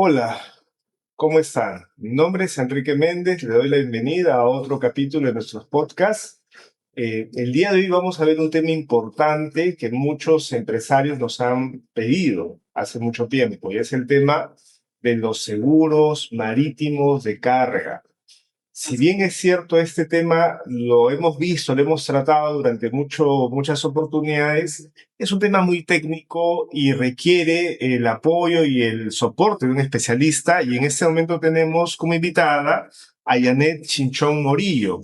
Hola, ¿cómo están? Mi nombre es Enrique Méndez, le doy la bienvenida a otro capítulo de nuestros podcasts. El día de hoy vamos a ver un tema importante que muchos empresarios nos han pedido hace mucho tiempo, y es el tema de los seguros marítimos de carga. Si bien es cierto, este tema lo hemos visto, lo hemos tratado durante muchas oportunidades, es un tema muy técnico y requiere el apoyo y el soporte de un especialista. Y en este momento tenemos como invitada a Janet Chinchón Morillo.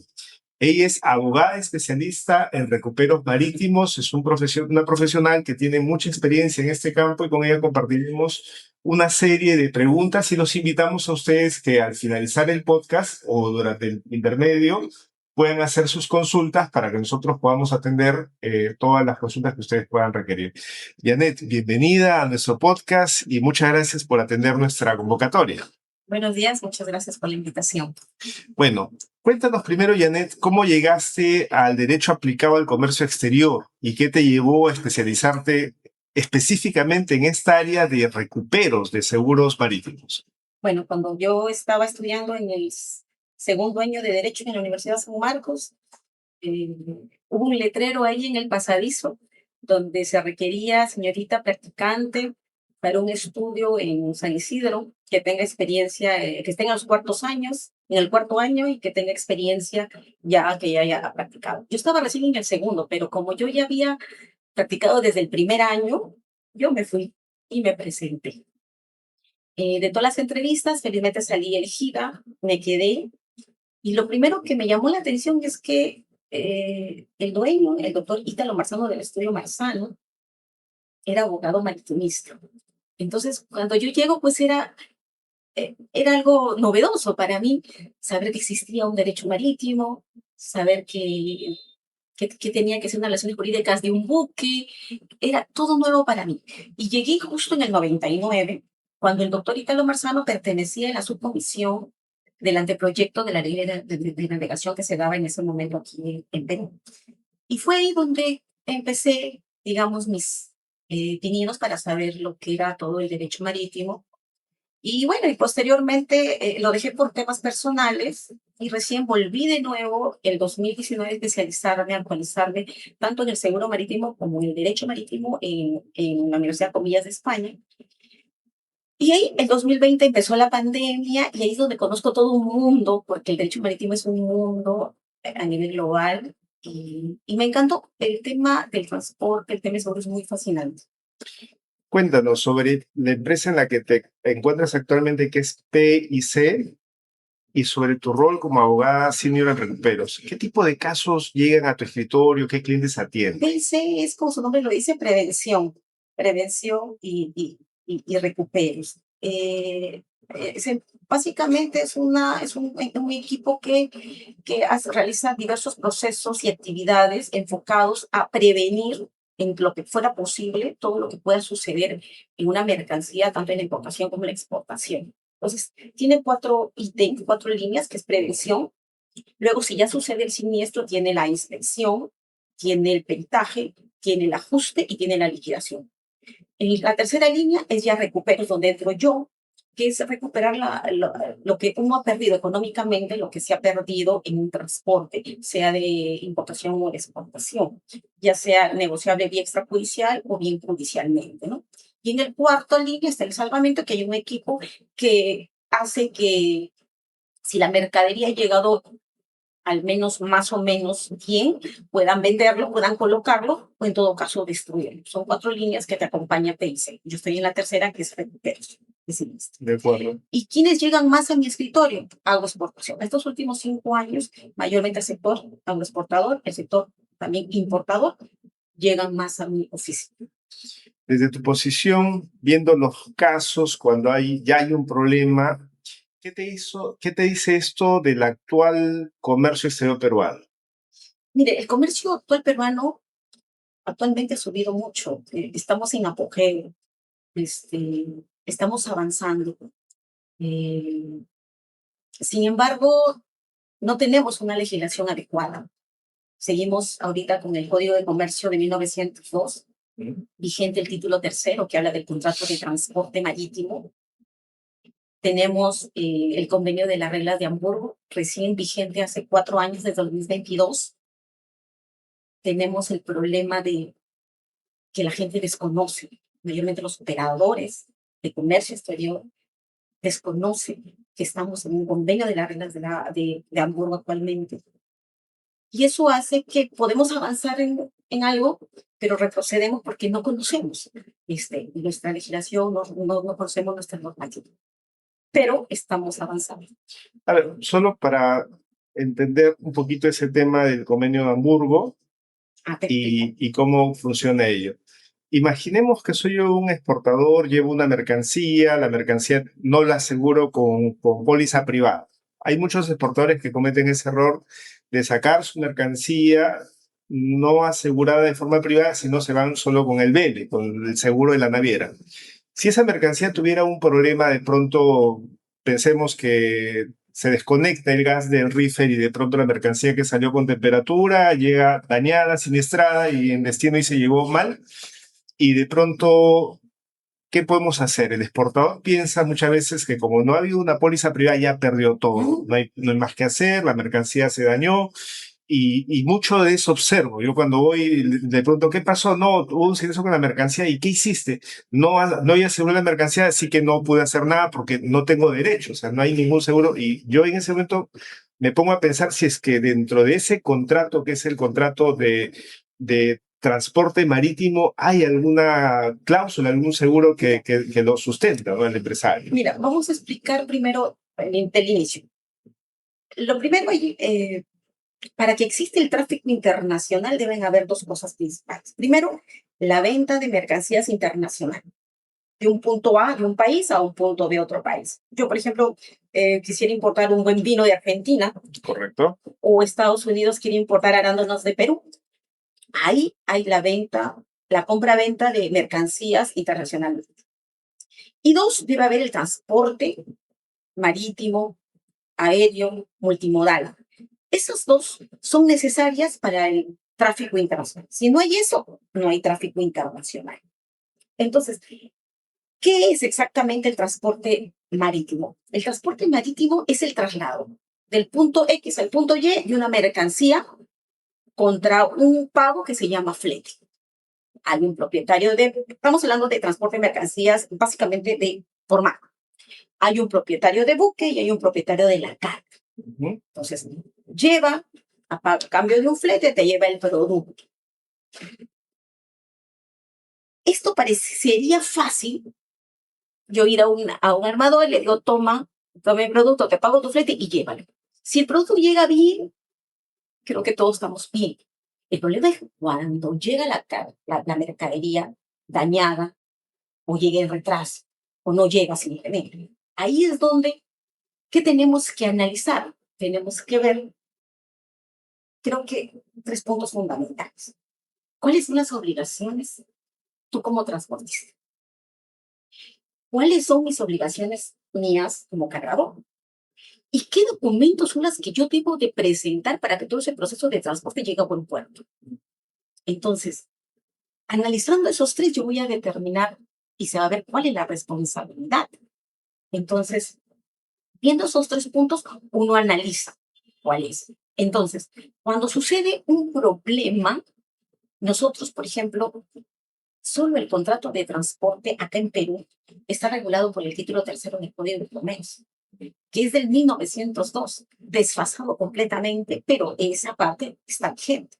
Ella es abogada especialista en recuperos marítimos, es una profesional que tiene mucha experiencia en este campo, y con ella compartiremos una serie de preguntas y los invitamos a ustedes que al finalizar el podcast o durante el intermedio puedan hacer sus consultas para que nosotros podamos atender todas las consultas que ustedes puedan requerir. Janet, bienvenida a nuestro podcast y muchas gracias por atender nuestra convocatoria. Buenos días, muchas gracias por la invitación. Bueno, cuéntanos primero, Janet, ¿cómo llegaste al derecho aplicado al comercio exterior y qué te llevó a especializarte específicamente en esta área de recuperos de seguros marítimos? Bueno, cuando yo estaba estudiando en el segundo año de Derecho en la Universidad San Marcos, eh, hubo un letrero ahí en el pasadizo donde se requería señorita practicante para un estudio en San Isidro que tenga experiencia, que esté en los cuartos años, en el cuarto año y que tenga experiencia ya que ya haya practicado. Yo estaba recién en el segundo, pero como yo ya había practicado desde el primer año, yo me fui y me presenté. De todas las entrevistas, felizmente salí elegida, me quedé. Y lo primero que me llamó la atención es que el dueño, el doctor Ítalo Marzano del Estudio Marzano, era abogado maritimista. Entonces, cuando yo llego, pues era algo novedoso para mí saber que existía un derecho marítimo, saber que tenía que ser unas relaciones jurídicas de un buque. Era todo nuevo para mí. Y llegué justo en el 99, cuando el doctor Italo Marzano pertenecía a la subcomisión del anteproyecto de la ley de navegación que se daba en ese momento aquí en Perú. Y fue ahí donde empecé, digamos, mis pininos para saber lo que era todo el derecho marítimo. Y bueno, y posteriormente lo dejé por temas personales y recién volví de nuevo el 2019 a especializarme, a actualizarme tanto en el seguro marítimo como en el derecho marítimo en la Universidad Comillas de España. Y ahí, el 2020 empezó la pandemia y ahí es donde conozco todo un mundo, porque el derecho marítimo es un mundo a nivel global y me encantó el tema del transporte, el tema de seguro es muy fascinante. Cuéntanos sobre la empresa en la que te encuentras actualmente, que es PIC, y sobre tu rol como abogada senior en recuperos. ¿Qué tipo de casos llegan a tu escritorio? ¿Qué clientes atienden? PIC es, como su nombre lo dice, prevención y recuperos. Básicamente es un equipo que realiza diversos procesos y actividades enfocados a prevenir en lo que fuera posible todo lo que pueda suceder en una mercancía, tanto en la importación como en la exportación. Entonces, tiene cuatro ítems, cuatro líneas, que es prevención. Luego, si ya sucede el siniestro, tiene la inspección, tiene el peritaje, tiene el ajuste y tiene la liquidación. En la tercera línea es ya recuperos, donde entro yo, que es recuperar lo que uno ha perdido económicamente, lo que se ha perdido en un transporte, sea de importación o de exportación, ya sea negociable vía extrajudicial o bien judicialmente, ¿no? Y en el cuarto línea está el salvamento, que hay un equipo que hace que si la mercadería ha llegado al menos más o menos bien, puedan venderlo, puedan colocarlo o en todo caso destruirlo. Son cuatro líneas que te acompaña PIC. Yo estoy en la tercera, que es recuperos. De acuerdo. ¿Y quiénes llegan más a mi escritorio? Agroexportación. Estos últimos 5 años, mayormente el sector agroexportador, el sector también importador, llegan más a mi oficina. Desde tu posición, viendo los casos cuando ya hay un problema, qué te dice esto del actual comercio exterior peruano? Mire, el comercio actual peruano actualmente ha subido mucho. Estamos en apogeo. Estamos avanzando. Eh, Sin embargo, no tenemos una legislación adecuada. Seguimos ahorita con el Código de Comercio de 1902, vigente el título tercero, que habla del contrato de transporte marítimo. Tenemos el convenio de las reglas de Hamburgo, recién vigente hace 4 años, desde 2022. Tenemos el problema de que la gente desconoce, mayormente los operadores de comercio exterior, desconocen que estamos en un convenio de las reglas de Hamburgo actualmente. Y eso hace que podemos avanzar en algo, pero retrocedemos porque no conocemos nuestra legislación, no conocemos nuestra normativa. Pero estamos avanzando. A ver, solo para entender un poquito ese tema del convenio de Hamburgo y cómo funciona ello. Imaginemos que soy yo un exportador, llevo una mercancía, la mercancía no la aseguro con póliza privada. Hay muchos exportadores que cometen ese error de sacar su mercancía no asegurada de forma privada, sino se van solo con el vele, con el seguro de la naviera. Si esa mercancía tuviera un problema, de pronto pensemos que se desconecta el gas del reefer y de pronto la mercancía que salió con temperatura llega dañada, siniestrada y en destino y se llevó mal. Y de pronto, ¿qué podemos hacer? El exportador piensa muchas veces que como no ha habido una póliza privada ya perdió todo, no hay más que hacer, la mercancía se dañó. Y mucho de eso observo. Yo cuando voy, de pronto, ¿qué pasó? No, hubo un siniestro con la mercancía. ¿Y qué hiciste? No hay seguro la mercancía, así que no pude hacer nada porque no tengo derecho. O sea, no hay ningún seguro. Y yo en ese momento me pongo a pensar si es que dentro de ese contrato, que es el contrato de transporte marítimo, hay alguna cláusula, algún seguro que lo sustenta, ¿no? El empresario. Mira, vamos a explicar primero del inicio. Lo primero, para que exista el tráfico internacional deben haber 2 cosas principales. Primero, la venta de mercancías internacional, de un punto A de un país a un punto de otro país. Yo, por ejemplo, quisiera importar un buen vino de Argentina. Correcto. O Estados Unidos quiere importar arándanos de Perú. Ahí hay la compra-venta de mercancías internacionales. Y 2, debe haber el transporte marítimo, aéreo, multimodal. Esas 2 son necesarias para el tráfico internacional. Si no hay eso, no hay tráfico internacional. Entonces, ¿qué es exactamente el transporte marítimo? El transporte marítimo es el traslado del punto X al punto Y de una mercancía contra un pago que se llama flete. Hay un propietario estamos hablando de transporte de mercancías básicamente de formato. Hay un propietario de buque y hay un propietario de la carga. Entonces, a cambio de un flete, te lleva el producto. Esto parecería fácil. Yo ir a un armador y le digo, toma el producto, te pago tu flete y llévalo. Si el producto llega bien, creo que todos estamos bien. El problema es cuando llega la mercadería dañada o llega en retraso o no llega simplemente. Ahí es donde, ¿qué tenemos que analizar? Tenemos que ver, creo que 3 puntos fundamentales. ¿Cuáles son las obligaciones tú como transportista? ¿Cuáles son mis obligaciones mías como cargador? ¿Y qué documentos son las que yo debo de presentar para que todo ese proceso de transporte llegue a buen puerto? Entonces, analizando esos 3, yo voy a determinar y se va a ver cuál es la responsabilidad. Entonces, viendo esos 3 puntos, uno analiza cuál es. Entonces, cuando sucede un problema, nosotros, por ejemplo, solo el contrato de transporte acá en Perú está regulado por el título 3 del Código de Comercio, que es del 1902, desfasado completamente, pero esa parte está vigente.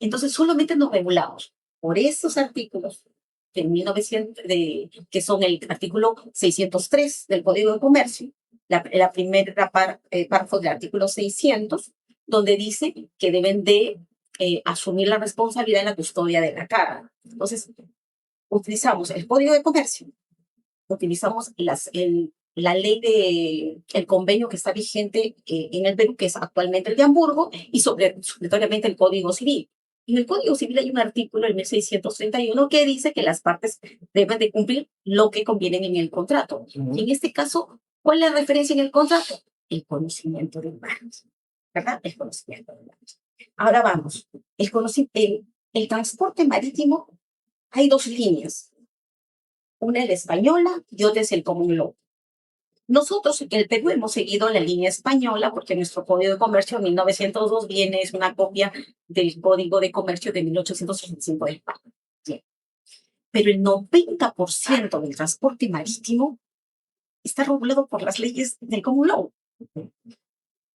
Entonces, solamente nos regulamos por esos artículos de 1900, que son el artículo 603 del Código de Comercio, la primera párrafo del artículo 600, donde dice que deben de asumir la responsabilidad en la custodia de la carga. Entonces, utilizamos el Código de Comercio, utilizamos la ley el convenio que está vigente en el Perú, que es actualmente el de Hamburgo, y supletoriamente el Código Civil. En el Código Civil hay un artículo, el 1631, que dice que las partes deben de cumplir lo que conviene en el contrato. Y en este caso, ¿cuál es la referencia en el contrato? El conocimiento de humanos, ¿verdad? El conocimiento de humanos. Ahora vamos. El transporte marítimo, hay 2 líneas. Una es la española y otra es el common law. Nosotros en el Perú hemos seguido la línea española porque nuestro Código de Comercio de 1902 es una copia del Código de Comercio de 1865 de España. Bien. Pero el 90% del transporte marítimo está regulado por las leyes del Common Law.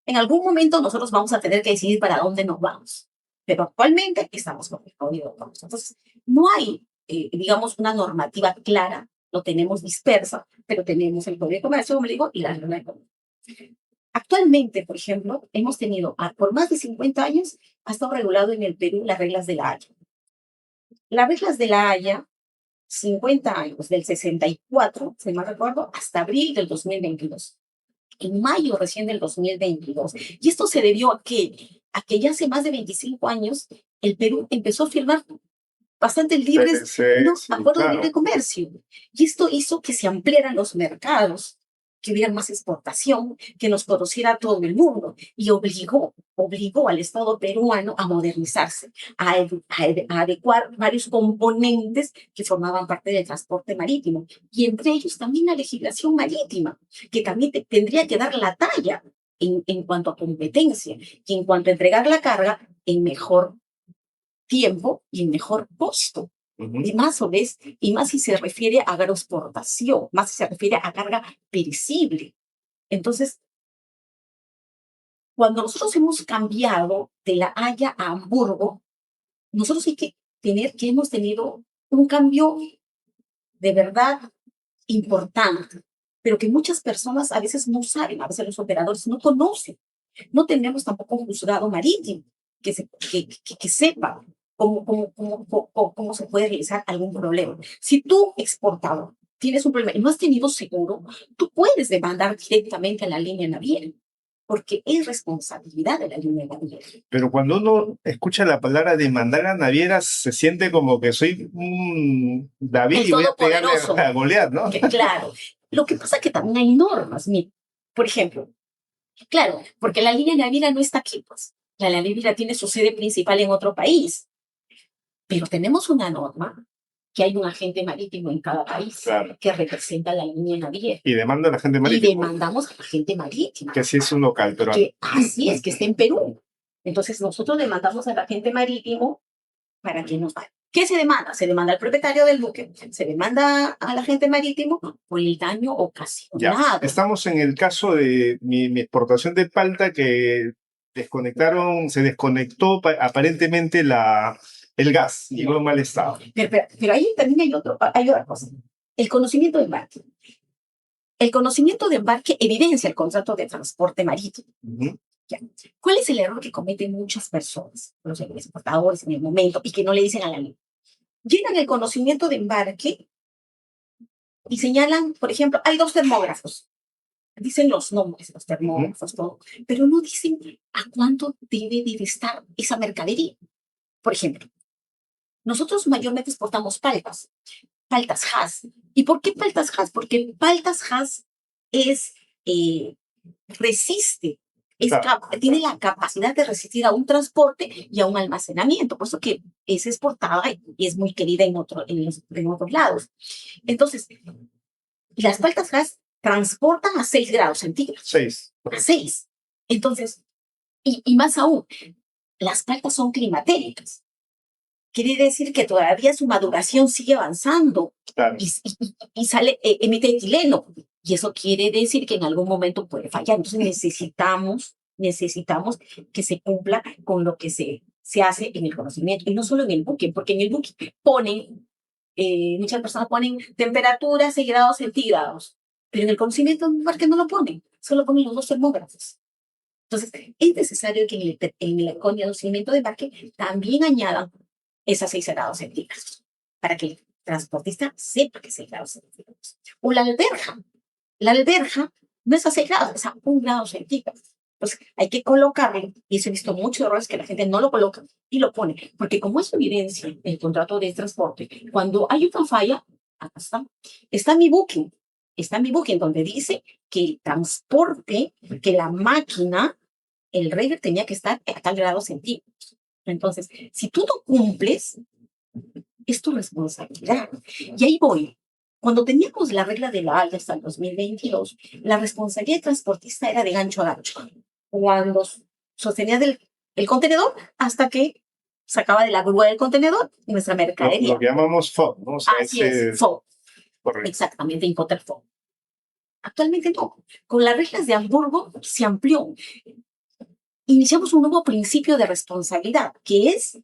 En algún momento nosotros vamos a tener que decidir para dónde nos vamos, pero actualmente estamos con el Código de Comercio. Entonces, no hay, digamos, una normativa clara, lo tenemos dispersa, pero tenemos el Código de Comercio, como le digo, y la regla de comercio. Actualmente, por ejemplo, hemos tenido, por más de 50 años, ha estado regulado en el Perú las reglas de la Haya. Las reglas de la Haya, 50 años, del 64, si mal recuerdo, hasta abril del 2022. En mayo recién del 2022. Y esto se debió a que ya hace más de 25 años el Perú empezó a firmar bastantes libres acuerdos de libre comercio. Y esto hizo que se ampliaran los mercados, que hubiera más exportación, que nos conociera todo el mundo, y obligó al Estado peruano a modernizarse, a adecuar varios componentes que formaban parte del transporte marítimo, y entre ellos también la legislación marítima, que también tendría que dar la talla en cuanto a competencia y en cuanto a entregar la carga en mejor tiempo y en mejor costo. Y más o menos, y más si se refiere a agroexportación, más si se refiere a carga perecible. Entonces, cuando nosotros hemos cambiado de La Haya a Hamburgo, nosotros hay que tener que hemos tenido un cambio de verdad importante, pero que muchas personas a veces no saben, a veces los operadores no conocen. No tenemos tampoco un juzgado marítimo que sepa cómo se puede realizar algún problema. Si tú, exportador, tienes un problema y no has tenido seguro, tú puedes demandar directamente a la línea naviera, porque es responsabilidad de la línea naviera. Pero cuando uno escucha la palabra demandar a navieras, se siente como que soy un David y voy a pegarle a Goliat, ¿no? Claro. Lo que pasa es que también hay normas. Por ejemplo, claro, porque la línea naviera no está aquí, pues. La línea naviera tiene su sede principal en otro país. Pero tenemos una norma que hay un agente marítimo en cada país que representa la línea naviera. Y demanda al agente marítimo. Y demandamos al agente marítimo. Que sí es un local, pero... Así es, que esté en Perú. Entonces nosotros demandamos al agente marítimo para que nos vaya. ¿Qué se demanda? Se demanda al propietario del buque, se demanda al agente marítimo por el daño ocasionado. Ya. Estamos en el caso de mi exportación de palta que se desconectó aparentemente el gas, llegó en mal estado. Pero ahí también hay otra cosa. El conocimiento de embarque. El conocimiento de embarque evidencia el contrato de transporte marítimo. Ya. ¿Cuál es el error que cometen muchas personas, los exportadores en el momento, y que no le dicen a la ley? Llenan el conocimiento de embarque y señalan, por ejemplo, hay 2 termógrafos. Dicen los nombres de los termógrafos, todo, pero no dicen a cuánto debe estar esa mercadería. Por ejemplo, nosotros mayormente exportamos paltas Hass. ¿Y por qué paltas Hass? Porque paltas Hass resiste, tiene la capacidad de resistir a un transporte y a un almacenamiento, por eso que es exportada y es muy querida en otros lados. Entonces, las paltas Hass transportan a 6 grados centígrados. 6. A 6. Entonces, y más aún, las paltas son climatéricas. Quiere decir que todavía su maduración sigue avanzando. Claro. Y emite etileno. Y eso quiere decir que en algún momento puede fallar. Entonces necesitamos que se cumpla con lo que se hace en el conocimiento. Y no solo en el buque, porque en el buque muchas personas ponen temperatura 6 grados centígrados. Pero en el conocimiento del embarque no lo ponen. Solo ponen los 2 termógrafos. Entonces, es necesario que en el conocimiento de embarque también añadan esas 6 grados centígrados, para que el transportista sepa que es 6 grados centígrados. O la alberja. La alberja no es a 6 grados, es a 1 grado centígrados. Entonces, hay que colocarlo, y eso he visto muchos errores que la gente no lo coloca y lo pone, porque como es evidencia el contrato de transporte, cuando hay una falla, acá está mi booking, donde dice que el transporte, que la máquina, el rider tenía que estar a tal grado centígrados. Entonces, si tú no cumples, es tu responsabilidad. Y ahí voy. Cuando teníamos la regla de la Haya hasta el 2022, la responsabilidad del transportista era de gancho a gancho. Cuando sostenía el contenedor hasta que sacaba de la grúa del contenedor nuestra mercadería. Lo que llamamos FOB, ¿no? O sea, Así es, FOB. Correcto. Exactamente, Incoterm FOB. Actualmente no. Con las reglas de Hamburgo se amplió. Iniciamos un nuevo principio de responsabilidad, que es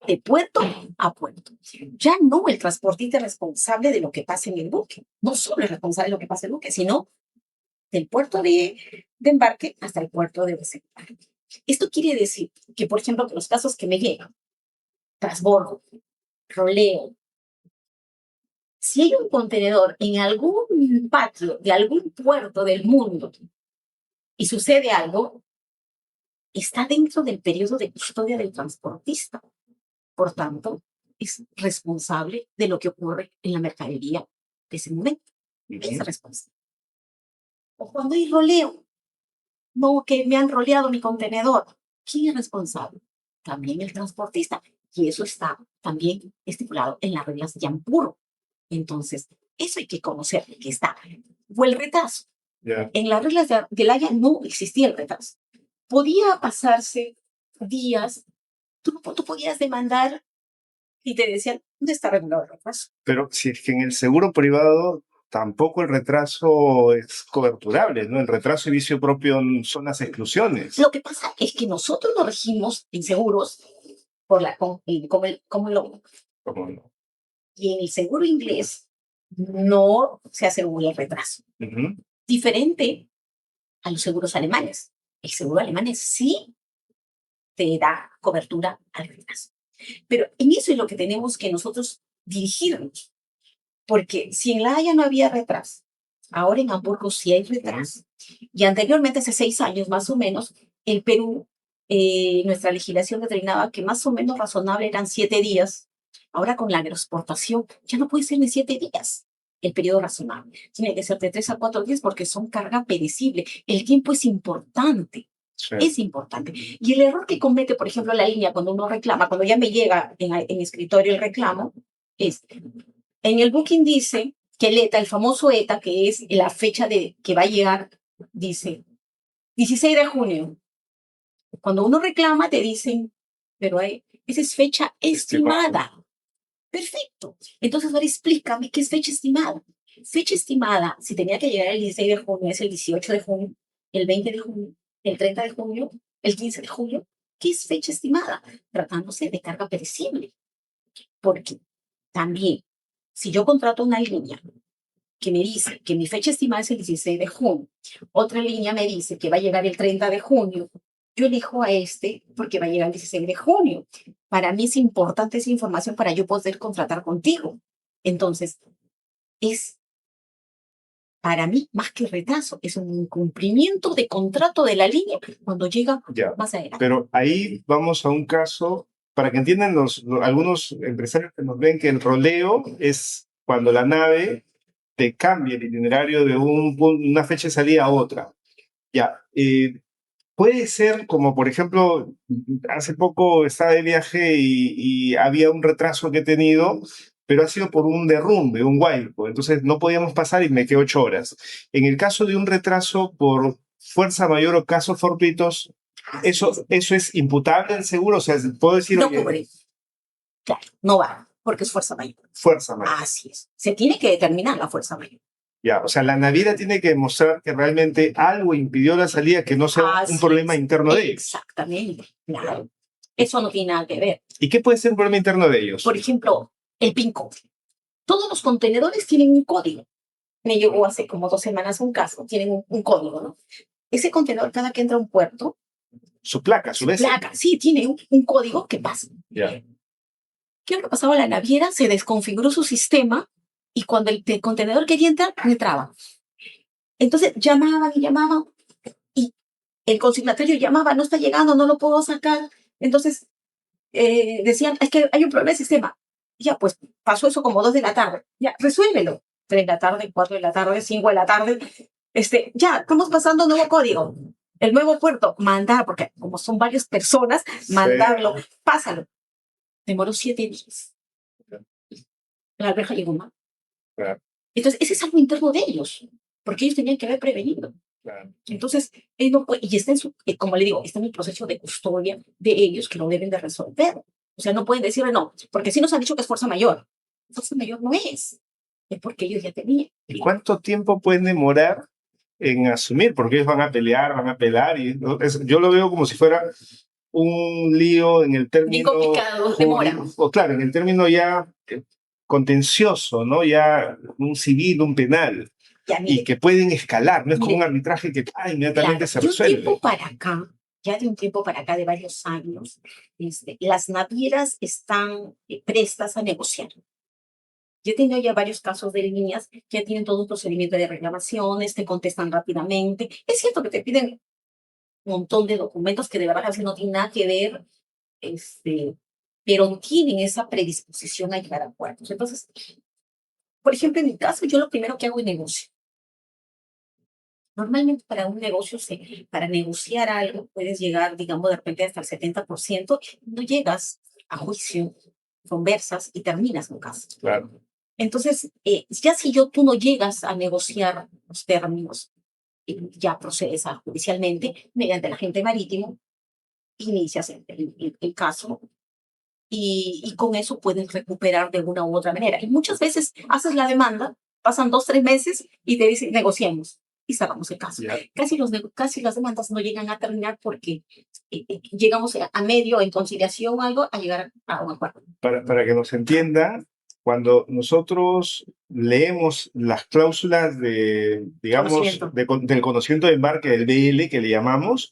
de puerto a puerto. Ya no el transportista es responsable de lo que pasa en el buque. No solo es responsable de lo que pasa en el buque, sino del puerto de embarque hasta el puerto de desembarque. Esto quiere decir que, por ejemplo, que los casos que me llegan, transbordo, roleo, si hay un contenedor en algún patio de algún puerto del mundo y sucede algo, está dentro del periodo de custodia del transportista. Por tanto, es responsable de lo que ocurre en la mercadería de ese momento. Es responsable. O cuando hay roleo, no, que me han roleado mi contenedor. ¿Quién es responsable? También el transportista. Y eso está también estipulado en las reglas de Hamburgo. Entonces, eso hay que conocer que está. O el retraso. Yeah. En las reglas de la Haya no existía el retraso. Podía pasarse días, tú podías demandar y te decían, ¿dónde está regulado el retraso? Pero si es que en el seguro privado tampoco el retraso es coberturable, ¿no? El retraso y vicio propio son las exclusiones. Lo que pasa es que nosotros nos regimos en seguros por como lo. ¿Cómo no? Y en el seguro inglés no se asegura el retraso. Diferente a los seguros alemanes. El seguro alemán sí te da cobertura al retraso. Pero en eso es lo que tenemos que nosotros dirigirnos. Porque si en La Haya no había retraso, ahora en Hamburgo sí hay retraso. Y anteriormente, hace 6 años más o menos, el Perú, nuestra legislación determinaba que más o menos razonable eran 7 días. Ahora con la agroexportación ya no puede ser de 7 días el periodo razonable. Tiene que ser de 3 a 4 días porque son carga perecible. El tiempo es importante. Sí. Es importante. Y el error que comete, por ejemplo, la línea cuando uno reclama, cuando ya me llega en escritorio el reclamo, es, en el booking dice que el ETA, el famoso ETA, que es la fecha de que va a llegar, dice 16 de junio. Cuando uno reclama te dicen, pero esa es fecha estimada. Perfecto. Entonces ahora explícame qué es fecha estimada. Fecha estimada, si tenía que llegar el 16 de junio, es el 18 de junio, el 20 de junio, el 30 de junio, el 15 de junio. ¿Qué es fecha estimada? Tratándose de carga perecible. Porque también, si yo contrato una línea que me dice que mi fecha estimada es el 16 de junio, otra línea me dice que va a llegar el 30 de junio, yo elijo a este porque va a llegar el 16 de junio. Para mí es importante esa información para yo poder contratar contigo. Entonces, para mí, más que retraso, es un incumplimiento de contrato de la línea cuando llega más adelante. Pero ahí vamos a un caso, para que entiendan algunos empresarios que nos ven, que el roleo es cuando la nave te cambia el itinerario de una fecha de salida a otra. Puede ser como, por ejemplo, hace poco estaba de viaje y había un retraso que he tenido, pero ha sido por un derrumbe, un huaico. Entonces no podíamos pasar y me quedé 8 horas. En el caso de un retraso por fuerza mayor o casos fortuitos, ¿eso es imputable al seguro? O sea, ¿puedo decir? No cubre. Claro, no va, porque es fuerza mayor. Fuerza mayor. Así es. Se tiene que determinar la fuerza mayor. Ya, o sea, la naviera tiene que demostrar que realmente algo impidió la salida, que no sea un problema interno de ellos. Exactamente, claro. Eso no tiene nada que ver. ¿Y qué puede ser un problema interno de ellos? Por ejemplo, el PIN code. Todos los contenedores tienen un código. Me llegó hace como 2 semanas un caso, tienen un código, ¿no? Ese contenedor, cada que entra a un puerto... Su placa, su vez. Placa, sí, tiene un código que pasa. Ya. ¿Qué es lo que pasaba? La naviera se desconfiguró su sistema y cuando el contenedor quería entrar, no entraba. Entonces llamaban y llamaban y el consignatario llamaba, no está llegando, no lo puedo sacar. Entonces decían, es que hay un problema de sistema. Ya, pues pasó eso como 2 de la tarde. Ya, resuélvelo. 3 de la tarde, 4 de la tarde, 5 de la tarde. Ya, estamos pasando nuevo código. El nuevo puerto, mandar, porque como son varias personas, mandarlo, pásalo. Demoró 7 días. La alberja llegó mal. Entonces, ese es algo interno de ellos, porque ellos tenían que haber prevenido. Claro. Entonces, él no puede, y está en su, como le digo, está en el proceso de custodia de ellos que lo deben de resolver. O sea, no pueden decirle no, porque sí nos han dicho que es fuerza mayor. Fuerza mayor no es porque ellos ya tenían. ¿Y cuánto tiempo pueden demorar en asumir? Porque ellos van a pelear, van a apelar, y yo lo veo como si fuera un lío en el Bien término complicado, demora. o claro, en el término ya contencioso, ¿no? Ya un civil, un penal, Ya, y mire, que pueden escalar, no es como un mire, arbitraje que inmediatamente claro, se de un tiempo resuelve. para acá, ya de un tiempo para acá, de varios años, las navieras están prestas a negociar. Yo he tenido ya varios casos de líneas que ya tienen todo un procedimiento de reclamaciones, te contestan rápidamente. Es cierto que te piden un montón de documentos que de verdad a veces no tienen nada que ver, pero tienen esa predisposición a llegar a acuerdos. Entonces, por ejemplo, en mi caso, yo lo primero que hago es negocio. Normalmente para un negocio, para negociar algo, puedes llegar, digamos, de repente hasta el 70%, no llegas a juicio, conversas y terminas un caso. Claro. Entonces, ya si tú no llegas a negociar los términos, ya procedes judicialmente mediante el agente marítimo, inicias el caso y con eso puedes recuperar de una u otra manera. Y muchas veces haces la demanda, pasan 2, 3 meses y te dicen negociemos y cerramos el caso. Ya. Casi las demandas no llegan a terminar porque llegamos a medio en conciliación o algo a llegar a un acuerdo. Para que nos entienda, cuando nosotros leemos las cláusulas de, digamos, Conocimiento. del conocimiento de embarque del BL, que le llamamos,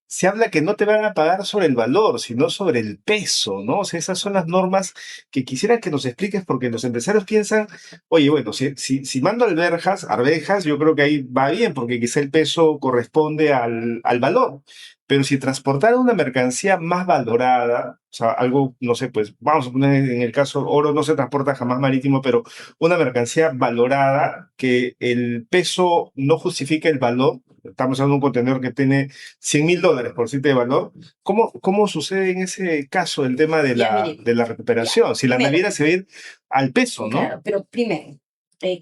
se habla que no te van a pagar sobre el valor, sino sobre el peso, ¿no? O sea, esas son las normas que quisiera que nos expliques, porque los empresarios piensan, oye, bueno, si mando arvejas, yo creo que ahí va bien, porque quizá el peso corresponde al valor. Pero si transportar una mercancía más valorada, o sea, algo, no sé, pues vamos a poner en el caso, oro no se transporta jamás marítimo, pero una mercancía valorada que el peso no justifica el valor, estamos hablando de un contenedor que tiene $100,000 por sitio de valor, ¿cómo sucede en ese caso el tema de Ya, mire, de la recuperación? ya, Si la primero, naviera se va a ir al peso, ¿no? claro, pero primero,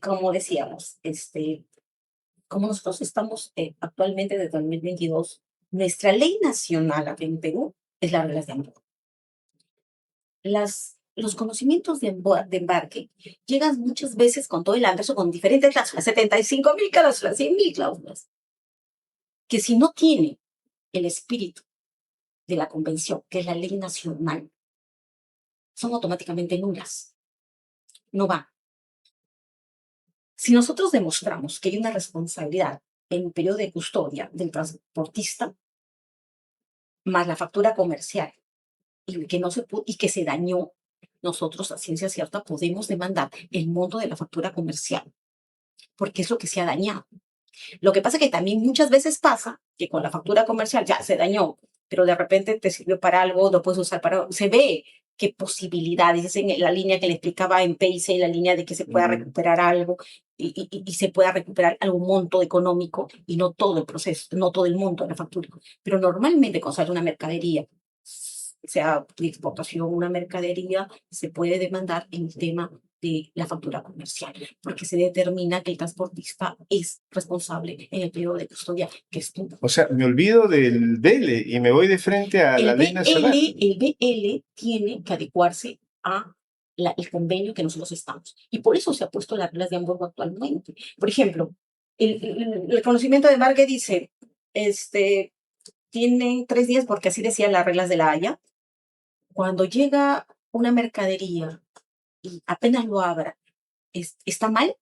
como decíamos, como nosotros estamos actualmente desde 2022, nuestra ley nacional aquí en Perú es las reglas de embarque. Los conocimientos de embarque llegan muchas veces con todo el anverso, con diferentes cláusulas, 75.000 cláusulas, 100.000 cláusulas, que si no tiene el espíritu de la convención, que es la ley nacional, son automáticamente nulas. No va. Si nosotros demostramos que hay una responsabilidad en el periodo de custodia del transportista, más la factura comercial, y que se dañó, nosotros a ciencia cierta podemos demandar el monto de la factura comercial, porque es lo que se ha dañado. Lo que pasa es que también muchas veces pasa que con la factura comercial ya se dañó, pero de repente te sirvió para algo, lo puedes usar para algo. Se ve qué posibilidades, es en la línea que le explicaba en Pace, la línea de que se pueda recuperar algo y se pueda recuperar algún monto económico y no todo el proceso, no todo el monto de la factura. Pero normalmente cuando sale una mercadería, sea de exportación, una mercadería, se puede demandar en el tema de la factura comercial, porque se determina que el transportista es responsable en el periodo de custodia que estuvo. O sea, me olvido del BL y me voy de frente a la ley nacional. El BL tiene que adecuarse a el convenio que nosotros estamos. Y por eso se ha puesto las reglas de Hamburgo actualmente. Por ejemplo, el conocimiento de embarque dice, tienen 3 días, porque así decían las reglas de la Haya. Cuando llega una mercadería y apenas lo abra, está mal,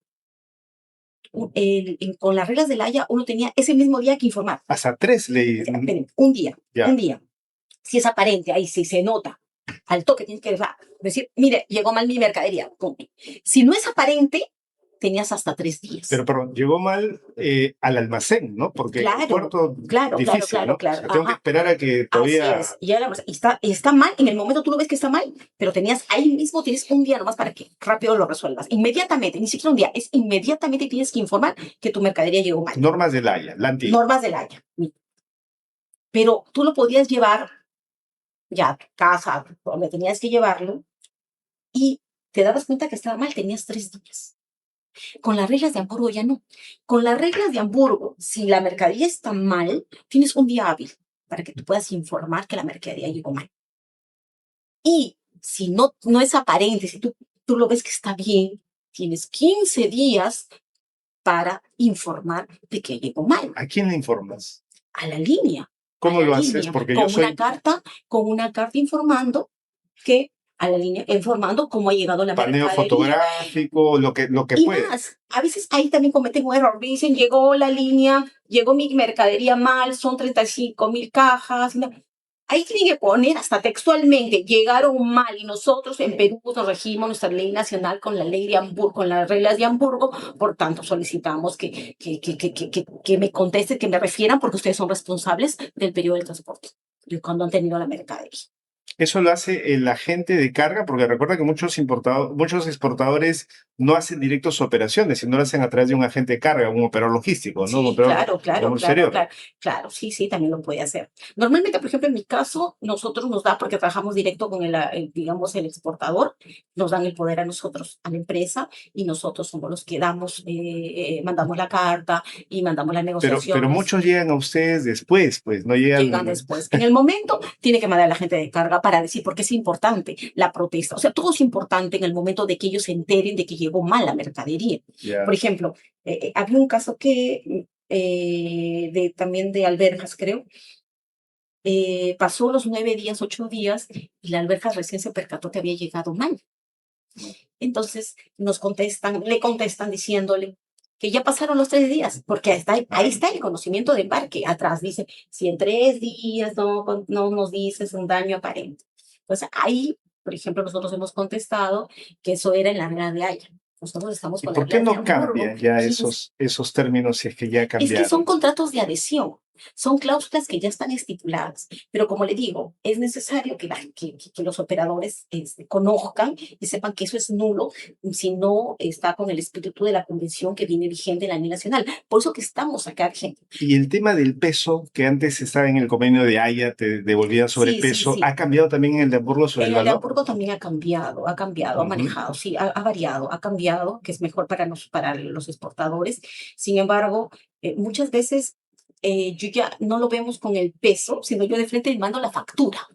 con las reglas de la Haya uno tenía ese mismo día que informar. Hasta 3 leyes. Esperen, un día, Ya. un día. Si es aparente, ahí sí se nota, al toque tienes que decir, mire, llegó mal mi mercadería. Punto. Si no es aparente, tenías hasta 3 días. Pero, perdón, llegó mal al almacén, ¿no? Porque el puerto difícil, ¿no? O sea, tengo que esperar a que todavía... Así es. Y está mal, en el momento tú lo ves que está mal, pero tienes un día nomás para que rápido lo resuelvas. Inmediatamente, ni siquiera un día, es inmediatamente tienes que informar que tu mercadería llegó mal. Normas del Haya, la antigua. Normas del Haya. Pero tú lo podías llevar ya a tu casa, donde tenías que llevarlo, y te dabas cuenta que estaba mal, tenías 3 días. Con las reglas de Hamburgo ya no. Con las reglas de Hamburgo, si la mercadería está mal, tienes un día hábil para que tú puedas informar que la mercadería llegó mal. Y si no es aparente, si tú lo ves que está bien, tienes 15 días para informar de que llegó mal. ¿A quién le informas? A la línea. ¿Cómo a la lo haces? línea, Porque yo soy con una carta informando que a la línea, informando cómo ha llegado la paneo mercadería. fotográfico, lo que Y puede. más, a veces ahí también cometen un error. Dicen, llegó la línea, llegó mi mercadería mal, son 35,000 cajas. Ahí tienen que poner hasta textualmente, llegaron mal y nosotros en Perú nos regimos nuestra ley nacional con la ley de Hamburgo, con las reglas de Hamburgo, por tanto solicitamos que me contesten, que me refieran porque ustedes son responsables del periodo del transporte, de cuando han tenido la mercadería. Eso lo hace el agente de carga, porque recuerda que muchos exportadores no hacen directos operaciones, sino lo hacen a través de un agente de carga, un operador logístico, ¿no? Un Sí, operador como exterior. claro, sí, también lo puede hacer. Normalmente, por ejemplo, en mi caso, nosotros nos da, porque trabajamos directo con digamos, el exportador, nos dan el poder a nosotros, a la empresa, y nosotros somos los que mandamos la carta y mandamos las Pero negociaciones. muchos llegan a ustedes después, pues, no llegan. Llegan después. En el momento tiene que mandar a la gente de carga para decir, porque es importante la protesta. O sea, todo es importante en el momento de que ellos se enteren de que llegó mal la mercadería. Ya. Por ejemplo, había un caso también de alberjas, creo. Pasó los 9 días, 8 días, y la alberja recién se percató que había llegado mal. Entonces le contestan diciéndole que ya pasaron los 3 días, porque ahí está el conocimiento de embarque. Atrás dice, si en 3 días no nos dices un daño aparente. Entonces ahí, por ejemplo, nosotros hemos contestado que eso era en la regla de Haya. Nosotros estamos ¿Y con por la qué regla de no Hamburgo. cambian ya esos términos si es que ya Es cambiaron? que son contratos de adhesión, son cláusulas que ya están estipuladas, pero como le digo, es necesario que los operadores conozcan y sepan que eso es nulo si no está con el espíritu de la convención que viene vigente en la ley nacional. Por eso que estamos acá vigente. Y el tema del peso, que antes estaba en el convenio de Haya, te devolvían sobrepeso, Sí. ¿ha cambiado también en el de Hamburgo sobre el En el de valor? Hamburgo también ha cambiado, ha manejado, sí, ha variado, ha cambiado, que es mejor para los exportadores. Sin embargo, muchas veces yo ya no lo vemos con el peso, sino yo de frente le mando la factura,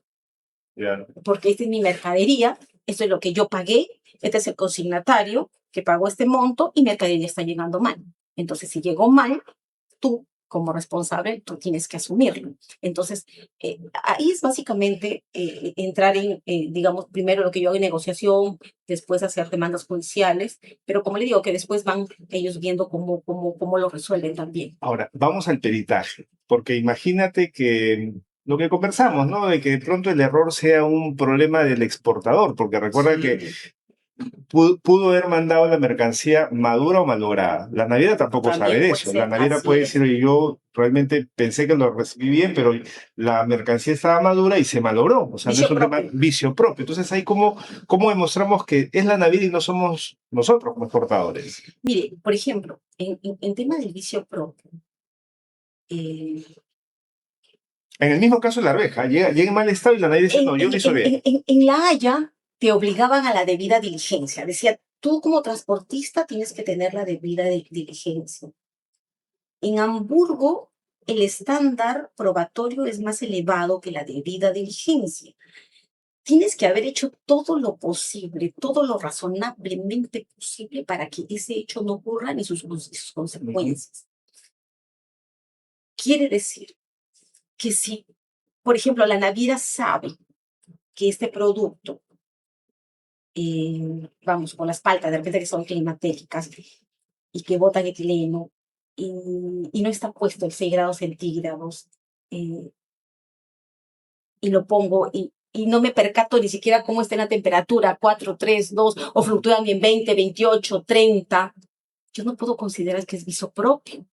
Ya. porque esta es mi mercadería, esto es lo que yo pagué, este es el consignatario que pagó este monto y mercadería está llegando mal. Entonces, si llegó mal, tú como responsable, tú tienes que asumirlo. Entonces, ahí es básicamente entrar digamos, primero lo que yo hago en negociación, después hacer demandas judiciales, pero como le digo, que después van ellos viendo cómo lo resuelven también. Ahora, vamos al peritaje, porque imagínate que lo que conversamos, ¿no? De que de pronto el error sea un problema del exportador, porque recuerda que pudo haber mandado la mercancía madura o malograda. La naviera tampoco También sabe de puede eso. ser, La naviera así puede es. decir, oye, yo realmente pensé que lo recibí bien, pero la mercancía estaba madura y se malogró. O sea, no es un tema vicio propio. Entonces, ahí cómo demostramos que es la naviera y no somos nosotros como exportadores. Mire, por ejemplo, en tema del vicio propio, En el mismo caso de la arveja, llega en mal estado y la naviera dice, no, yo lo hice bien. En La Haya te obligaban a la debida diligencia. Decía, tú como transportista tienes que tener la debida diligencia. En Hamburgo, el estándar probatorio es más elevado que la debida diligencia. Tienes que haber hecho todo lo posible, todo lo razonablemente posible para que ese hecho no ocurra ni sus consecuencias. Quiere decir que si, por ejemplo, la naviera sabe que este producto, vamos, con las paltas, de repente que son climatéricas y que botan etileno y no está puesto en 6 grados centígrados y lo pongo y no me percato ni siquiera cómo está en la temperatura, 4, 3, 2, o fluctúan en 20, 28, 30, yo no puedo considerar que es viso propio,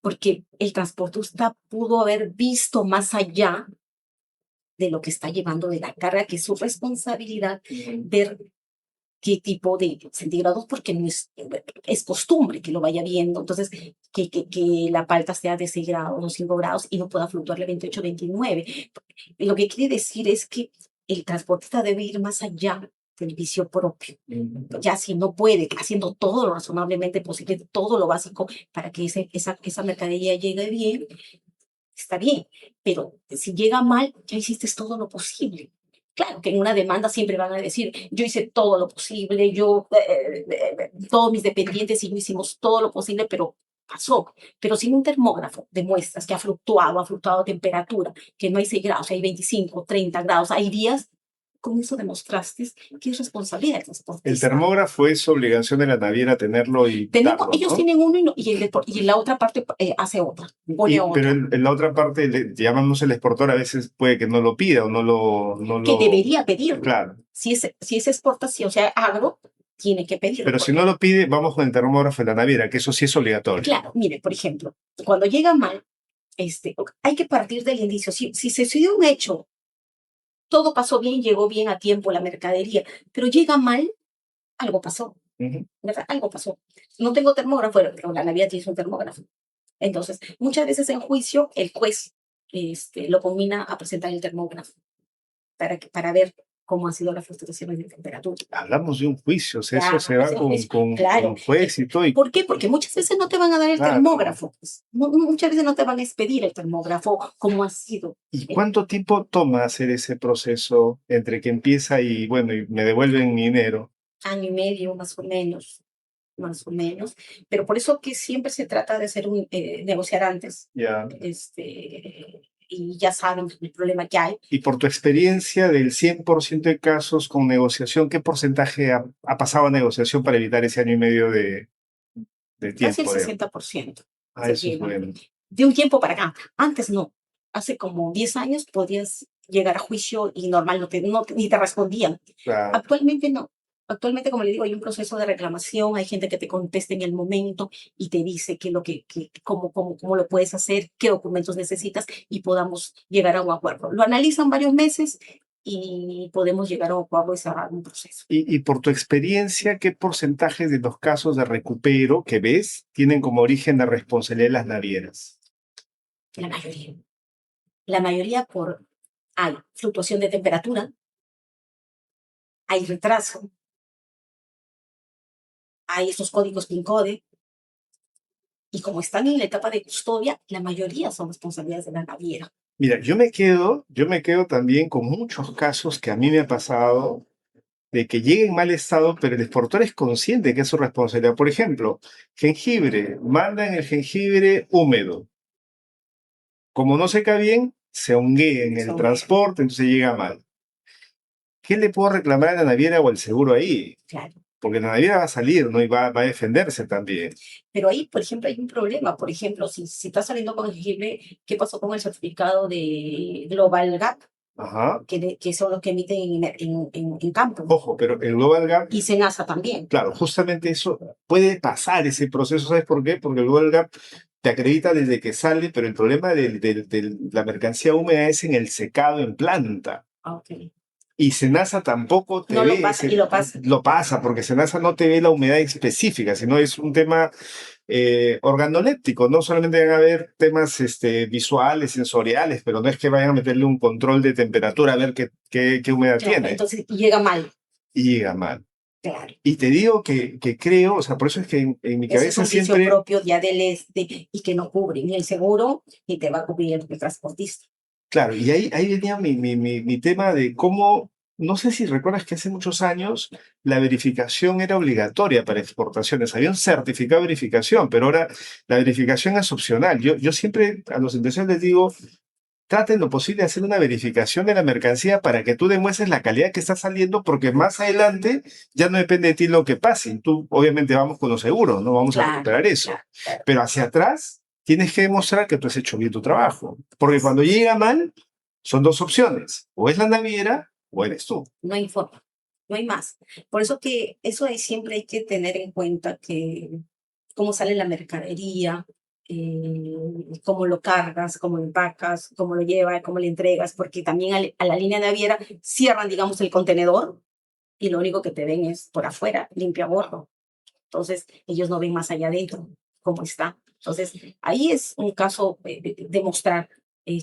porque el transportista pudo haber visto más allá de lo que está llevando de la carga, que es su responsabilidad ver qué tipo de centígrados, porque no es costumbre que lo vaya viendo. Entonces, que la palta sea de 6 grados o 5 grados y no pueda fluctuarle 28, 29. Lo que quiere decir es que el transportista debe ir más allá del vicio propio. Ya si no puede, haciendo todo lo razonablemente posible, todo lo básico para que esa mercadería llegue bien, está bien. Pero si llega mal, ya hiciste todo lo posible. Claro que en una demanda siempre van a decir, yo hice todo lo posible, todos mis dependientes y yo hicimos todo lo posible, pero pasó. Pero sin un termógrafo demuestras que ha fluctuado temperatura, que no hay 6 grados, hay 25, 30 grados, hay días, con eso demostraste que es responsabilidad del El transportista. termógrafo es obligación de la naviera tenerlo y darlo, Ellos ¿no? tienen uno y la otra parte hace otra, pone Pero otra. en la otra parte, llamándose el exportador, a veces puede que no lo pida o Que debería pedirlo. Claro. Si es exportación, o sea, agro, tiene que pedirlo. Pero si no lo pide, vamos con el termógrafo de la naviera, que eso sí es obligatorio. Claro, mire, por ejemplo, cuando llega mal, hay que partir del indicio. Si se dio un hecho, todo pasó bien, llegó bien a tiempo la mercadería, pero llega mal, algo pasó, ¿verdad? Algo pasó. No tengo termógrafo, pero la naviera tiene un termógrafo. Entonces, muchas veces en juicio, el juez lo combina a presentar el termógrafo para ver cómo han sido las fluctuaciones de temperatura. Hablamos de un juicio, o sea, Claro, eso se va es un juicio, con claro. juez y todo. ¿Por qué? Porque muchas veces no te van a dar el Claro. termógrafo. Pues. Muchas veces no te van a expedir el termógrafo como ha sido. ¿Y cuánto tiempo toma hacer ese proceso entre que empieza y, bueno, y me devuelven mi dinero? Año y medio, más o menos. Más o menos. Pero por eso que siempre se trata de hacer negociar antes. Ya. Y ya saben el problema que hay. Y por tu experiencia del 100% de casos con negociación, ¿qué porcentaje ha pasado a negociación para evitar ese año y medio de tiempo? Casi el 60%. Eso es bueno. De un tiempo para acá. Antes no. Hace como 10 años podías llegar a juicio y normal ni te respondían. Claro. Actualmente no. Actualmente, como le digo, hay un proceso de reclamación, hay gente que te contesta en el momento y te dice cómo lo puedes hacer, qué documentos necesitas y podamos llegar a un acuerdo. Lo analizan varios meses y podemos llegar a un acuerdo y cerrar un proceso. Y por tu experiencia, ¿qué porcentaje de los casos de recupero que ves tienen como origen la responsabilidad de las navieras? La mayoría. La mayoría hay fluctuación de temperatura, hay retraso, hay esos códigos PIN code, y como están en la etapa de custodia, la mayoría son responsabilidades de la naviera. Mira, yo me quedo también con muchos casos que a mí me ha pasado de que llegue en mal estado, pero el exportador es consciente que es su responsabilidad. Por ejemplo, jengibre, mandan el jengibre húmedo. Como no seca bien, se honguea en el transporte, entonces llega mal. ¿Qué le puedo reclamar a la naviera o al seguro ahí? Claro. Porque la naviera va a salir, ¿no? Y va a defenderse también. Pero ahí, por ejemplo, hay un problema. Por ejemplo, si está saliendo con jengibre, ¿qué pasó con el certificado de Global Gap? Ajá. Que son los que emiten en campo. Ojo, pero el Global Gap... Y Senasa también. Claro, justamente eso puede pasar ese proceso, ¿sabes por qué? Porque el Global Gap te acredita desde que sale, pero el problema de la mercancía húmeda es en el secado en planta. Okay. Y Senasa tampoco te no ve. Lo pasa, y lo pasa. Lo pasa, porque Senasa no te ve la humedad específica, sino es un tema organoléptico. No solamente van a haber temas visuales, sensoriales, pero no es que vayan a meterle un control de temperatura a ver qué humedad tiene. Entonces llega mal. Y llega mal. Claro. Y te digo que creo, o sea, por eso es que en mi cabeza es un siempre... vicio propio ya del y que no cubre ni el seguro ni te va a cubrir el transportista. Claro, y ahí venía mi tema de cómo, no sé si recuerdas que hace muchos años la verificación era obligatoria para exportaciones. Había un certificado de verificación, pero ahora la verificación es opcional. Yo siempre a los empresarios les digo, traten lo posible de hacer una verificación de la mercancía para que tú demuestres la calidad que está saliendo, porque más adelante ya no depende de ti lo que pase. Tú, obviamente, vamos con los seguros, no vamos a recuperar eso. Claro. Pero hacia atrás tienes que demostrar que tú has hecho bien tu trabajo. Porque cuando llega mal, son dos opciones. O es la naviera o eres tú. No hay forma, no hay más. Por eso que siempre hay que tener en cuenta que cómo sale la mercadería, cómo lo cargas, cómo lo empacas, cómo lo llevas, cómo le entregas, porque también a la línea naviera cierran, digamos, el contenedor y lo único que te ven es por afuera, limpia a bordo. Entonces, ellos no ven más allá adentro cómo está. Entonces, ahí es un caso de mostrar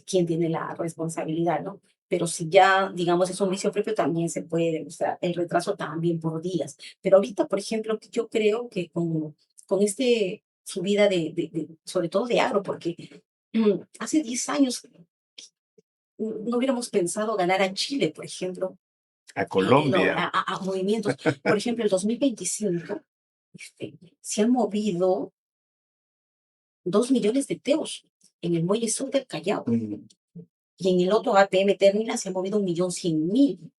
quién tiene la responsabilidad, ¿no? pero si ya, digamos, es un vicio propio, también se puede demostrar el retraso también por días. Pero ahorita, por ejemplo, yo creo que con este subida sobre todo de agro, porque hace 10 años no hubiéramos pensado ganar a Chile, por ejemplo, A Colombia. a movimientos. Por ejemplo, el 2025 se han movido 2 millones de teos en el muelle sur del Callao. Mm. Y en el otro APM Terminal se ha movido 1.100.000.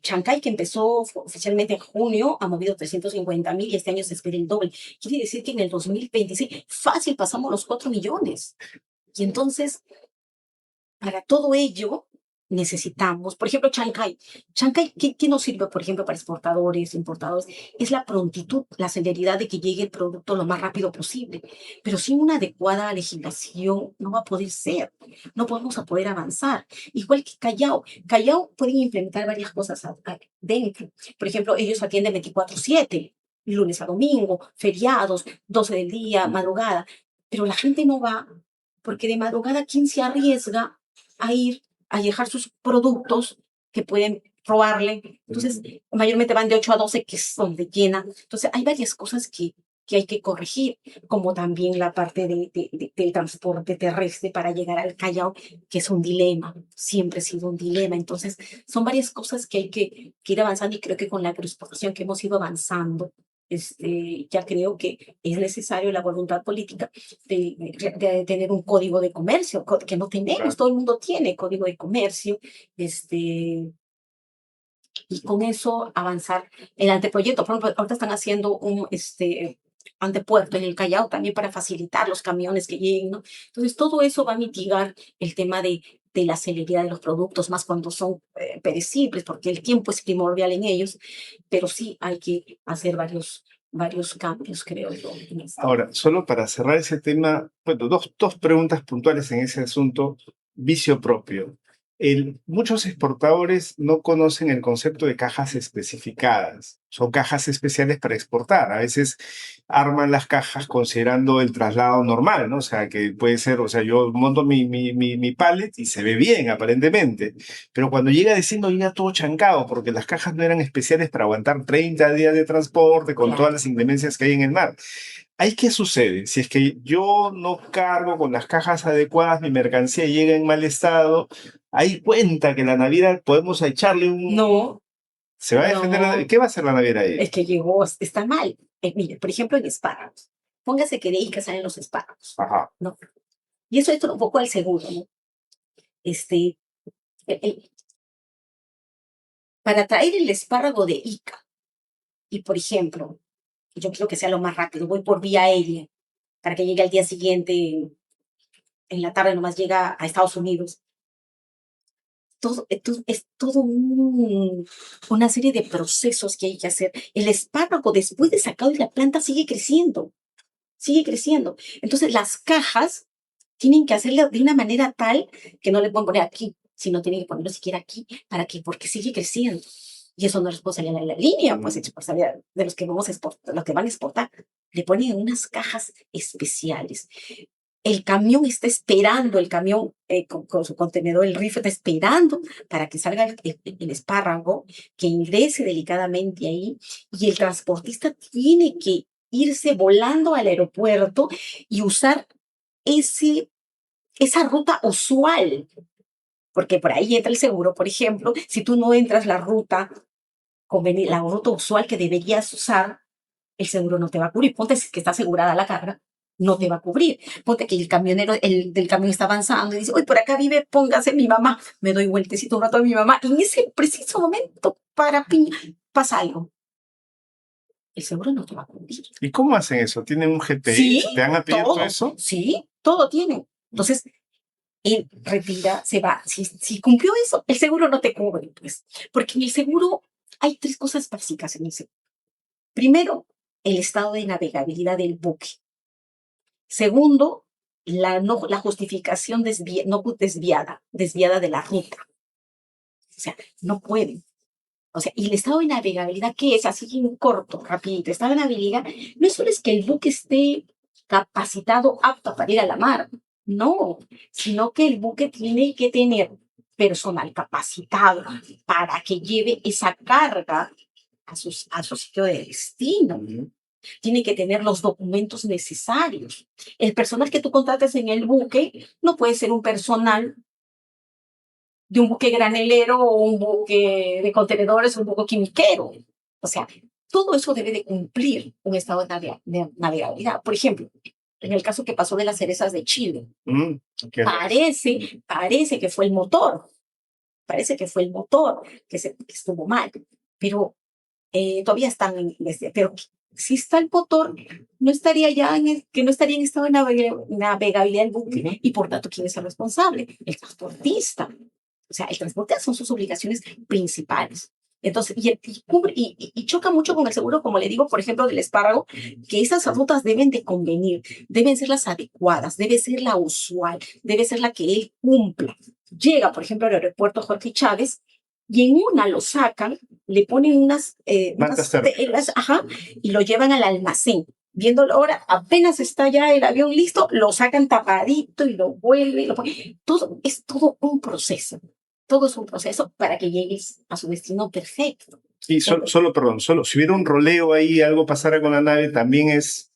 Chancay, que empezó oficialmente en junio, ha movido 350.000 y este año se espera el doble. Quiere decir que en el 2026 fácil pasamos los 4 millones. Y entonces, para todo ello, necesitamos, por ejemplo, Chancay. Chancay, ¿qué nos sirve, por ejemplo, para exportadores, importadores? Es la prontitud, la celeridad de que llegue el producto lo más rápido posible. Pero sin una adecuada legislación no va a poder ser. No vamos a poder avanzar. Igual que Callao. Callao pueden implementar varias cosas dentro. Por ejemplo, ellos atienden 24/7, lunes a domingo, feriados, 12 del día, madrugada. Pero la gente no va porque de madrugada, ¿quién se arriesga a ir a dejar sus productos que pueden robarle? Entonces, mayormente van de 8 a 12, que es donde llenan. Entonces, hay varias cosas que hay que corregir, como también la parte del transporte terrestre para llegar al Callao, que es un dilema, siempre ha sido un dilema. Entonces, son varias cosas que hay que ir avanzando y creo que con la agroexportación que hemos ido avanzando, ya creo que es necesario la voluntad política de tener un código de comercio, que no tenemos, Claro. todo el mundo tiene código de comercio, y con eso avanzar el anteproyecto. Por ejemplo, ahorita están haciendo un antepuerto en el Callao también para facilitar los camiones que lleguen, ¿no? Entonces, todo eso va a mitigar el tema de la celeridad de los productos, más cuando son perecibles, porque el tiempo es primordial en ellos, pero sí hay que hacer varios cambios, creo yo. Ahora, solo para cerrar ese tema, bueno, dos preguntas puntuales en ese asunto, vicio propio. Muchos exportadores no conocen el concepto de cajas especificadas. Son cajas especiales para exportar. A veces arman las cajas considerando el traslado normal, ¿no? O sea, que puede ser, o sea, yo monto mi pallet y se ve bien, aparentemente. Pero cuando llega diciendo llega todo chancado, porque las cajas no eran especiales para aguantar 30 días de transporte con todas las inclemencias que hay en el mar. ¿Ahí qué sucede? Si es que yo no cargo con las cajas adecuadas, mi mercancía llega en mal estado, ahí cuenta que la naviera podemos echarle un... No, ¿Se va a defender no, ¿Qué va a hacer la naviera ahí? es que llegó, está mal. Mire, por ejemplo, en espárragos. Póngase que de ahí que salen los espárragos, Ajá. ¿no? Y eso entra un poco al seguro, ¿no? Este, el- el- para traer el espárrago de Ica, y por ejemplo, yo quiero que sea lo más rápido, voy por vía aérea, para que llegue al día siguiente, en la tarde nomás llega a Estados Unidos. Es todo una serie de procesos que hay que hacer. El espárrago, después de sacado de la planta, sigue creciendo, sigue creciendo. Entonces, las cajas tienen que hacerlo de una manera tal que no le pueden poner aquí, sino tienen que ponerlo siquiera aquí, ¿para qué? Porque sigue creciendo. Y eso no es responsabilidad de la línea, pues es responsabilidad de los que vamos a exportar, los que van a exportar. Le ponen unas cajas especiales. El camión está esperando, el camión con su contenedor, el rifle está esperando para que salga el espárrago, que ingrese delicadamente ahí, y el transportista tiene que irse volando al aeropuerto y usar esa ruta usual, porque por ahí entra el seguro, por ejemplo, si tú no entras la ruta usual que deberías usar, el seguro no te va a cubrir. Ponte que está asegurada la carga, no te va a cubrir. Ponte que el camionero, el del camión está avanzando y dice, uy, por acá vive, póngase mi mamá. Me doy vueltecito un rato a mi mamá. Y en ese preciso momento, pasa algo. El seguro no te va a cubrir. ¿Y cómo hacen eso? ¿Tienen un GPI? Sí, ¿Te han abierto todo. eso? Sí, todo tiene. Entonces, él retira, se va. Si cumplió eso, el seguro no te cubre, pues. Porque en el seguro hay 3 cosas básicas en el seguro. Primero, el estado de navegabilidad del buque. Segundo, la justificación no desviada de la ruta. O sea, no pueden. O sea, y el estado de navegabilidad, ¿qué es? Así en corto, rapidito. El estado de navegabilidad no solo es que el buque esté capacitado, apto para ir a la mar, no, sino que el buque tiene que tener personal capacitado para que lleve esa carga a su sitio de destino. Tiene que tener los documentos necesarios. El personal que tú contrates en el buque no puede ser un personal de un buque granelero o un buque de contenedores o un buque quimiquero. O sea, todo eso debe de cumplir un estado de navegabilidad. Por ejemplo, en el caso que pasó de las cerezas de Chile, parece que fue el motor, que estuvo mal, pero todavía están en investigación. Pero si está el motor, no estaría ya que no estaría en estado de navegabilidad el buque, y por tanto, ¿quién es el responsable? El transportista. O sea, el transporte son sus obligaciones principales. Entonces, y choca mucho con el seguro, como le digo, por ejemplo, del espárrago, que esas rutas deben de convenir, deben ser las adecuadas, debe ser la usual, debe ser la que él cumpla. Llega, por ejemplo, al aeropuerto Jorge Chávez y en una lo sacan, le ponen unas telas, y lo llevan al almacén. Viéndolo ahora, apenas está ya el avión listo, lo sacan tapadito y lo vuelven, lo ponen. Todo es todo un proceso. Todo es un proceso para que llegues a su destino perfecto. Y perdón, si hubiera un roleo ahí, algo pasara con la nave, también es...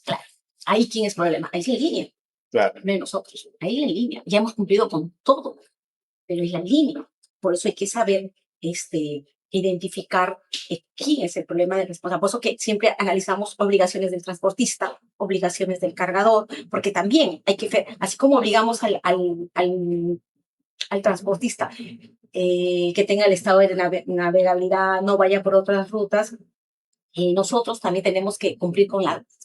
Claro, ahí quién es el problema, ahí es la línea. Claro. No nosotros, ahí la línea. Ya hemos cumplido con todo, pero es la línea. Por eso hay que saber identificar quién es el problema del responsable. Por eso que siempre analizamos obligaciones del transportista, obligaciones del cargador, porque también hay que ver, así como obligamos al transportista que tenga el estado de navegabilidad, no vaya por otras rutas, nosotros también tenemos que cumplir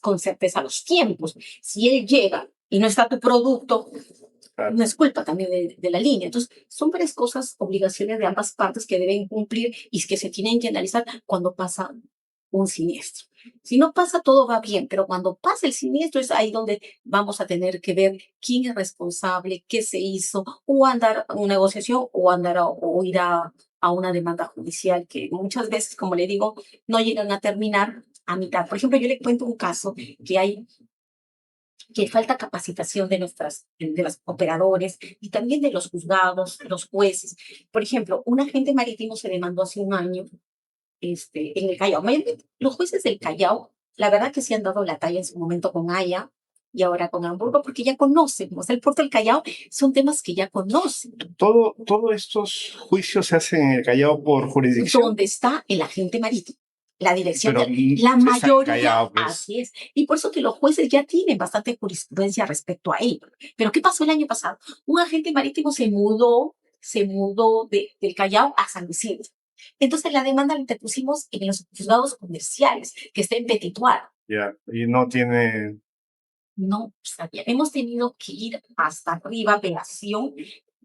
con certeza los tiempos. Si él llega y no está tu producto, no es culpa también de la línea. Entonces, son varias cosas, obligaciones de ambas partes que deben cumplir y que se tienen que analizar cuando pasa un siniestro. Si no pasa, todo va bien, pero cuando pasa el siniestro es ahí donde vamos a tener que ver quién es responsable, qué se hizo, o andar a una negociación o ir a una demanda judicial que muchas veces, como le digo, no llegan a terminar a mitad. Por ejemplo, yo le cuento un caso que falta capacitación de los operadores y también de los juzgados, los jueces. Por ejemplo, un agente marítimo se demandó hace un año en el Callao. Los jueces del Callao, la verdad que sí han dado la talla en su momento con Haya y ahora con Hamburgo, porque ya conocen, o sea, el puerto del Callao son temas que ya conocen. Todos estos juicios se hacen en el Callao por jurisdicción. Donde está el agente marítimo. La dirección, pero la mayoría, Callao, pues. así es. Y por eso que los jueces ya tienen bastante jurisprudencia respecto a ello. Pero ¿qué pasó el año pasado? Un agente marítimo se mudó del Callao a San Isidro. Entonces la demanda la interpusimos en los juzgados comerciales, que está en Petituar. Ya, y no tiene... No sabía. Hemos tenido que ir hasta arriba, apelación,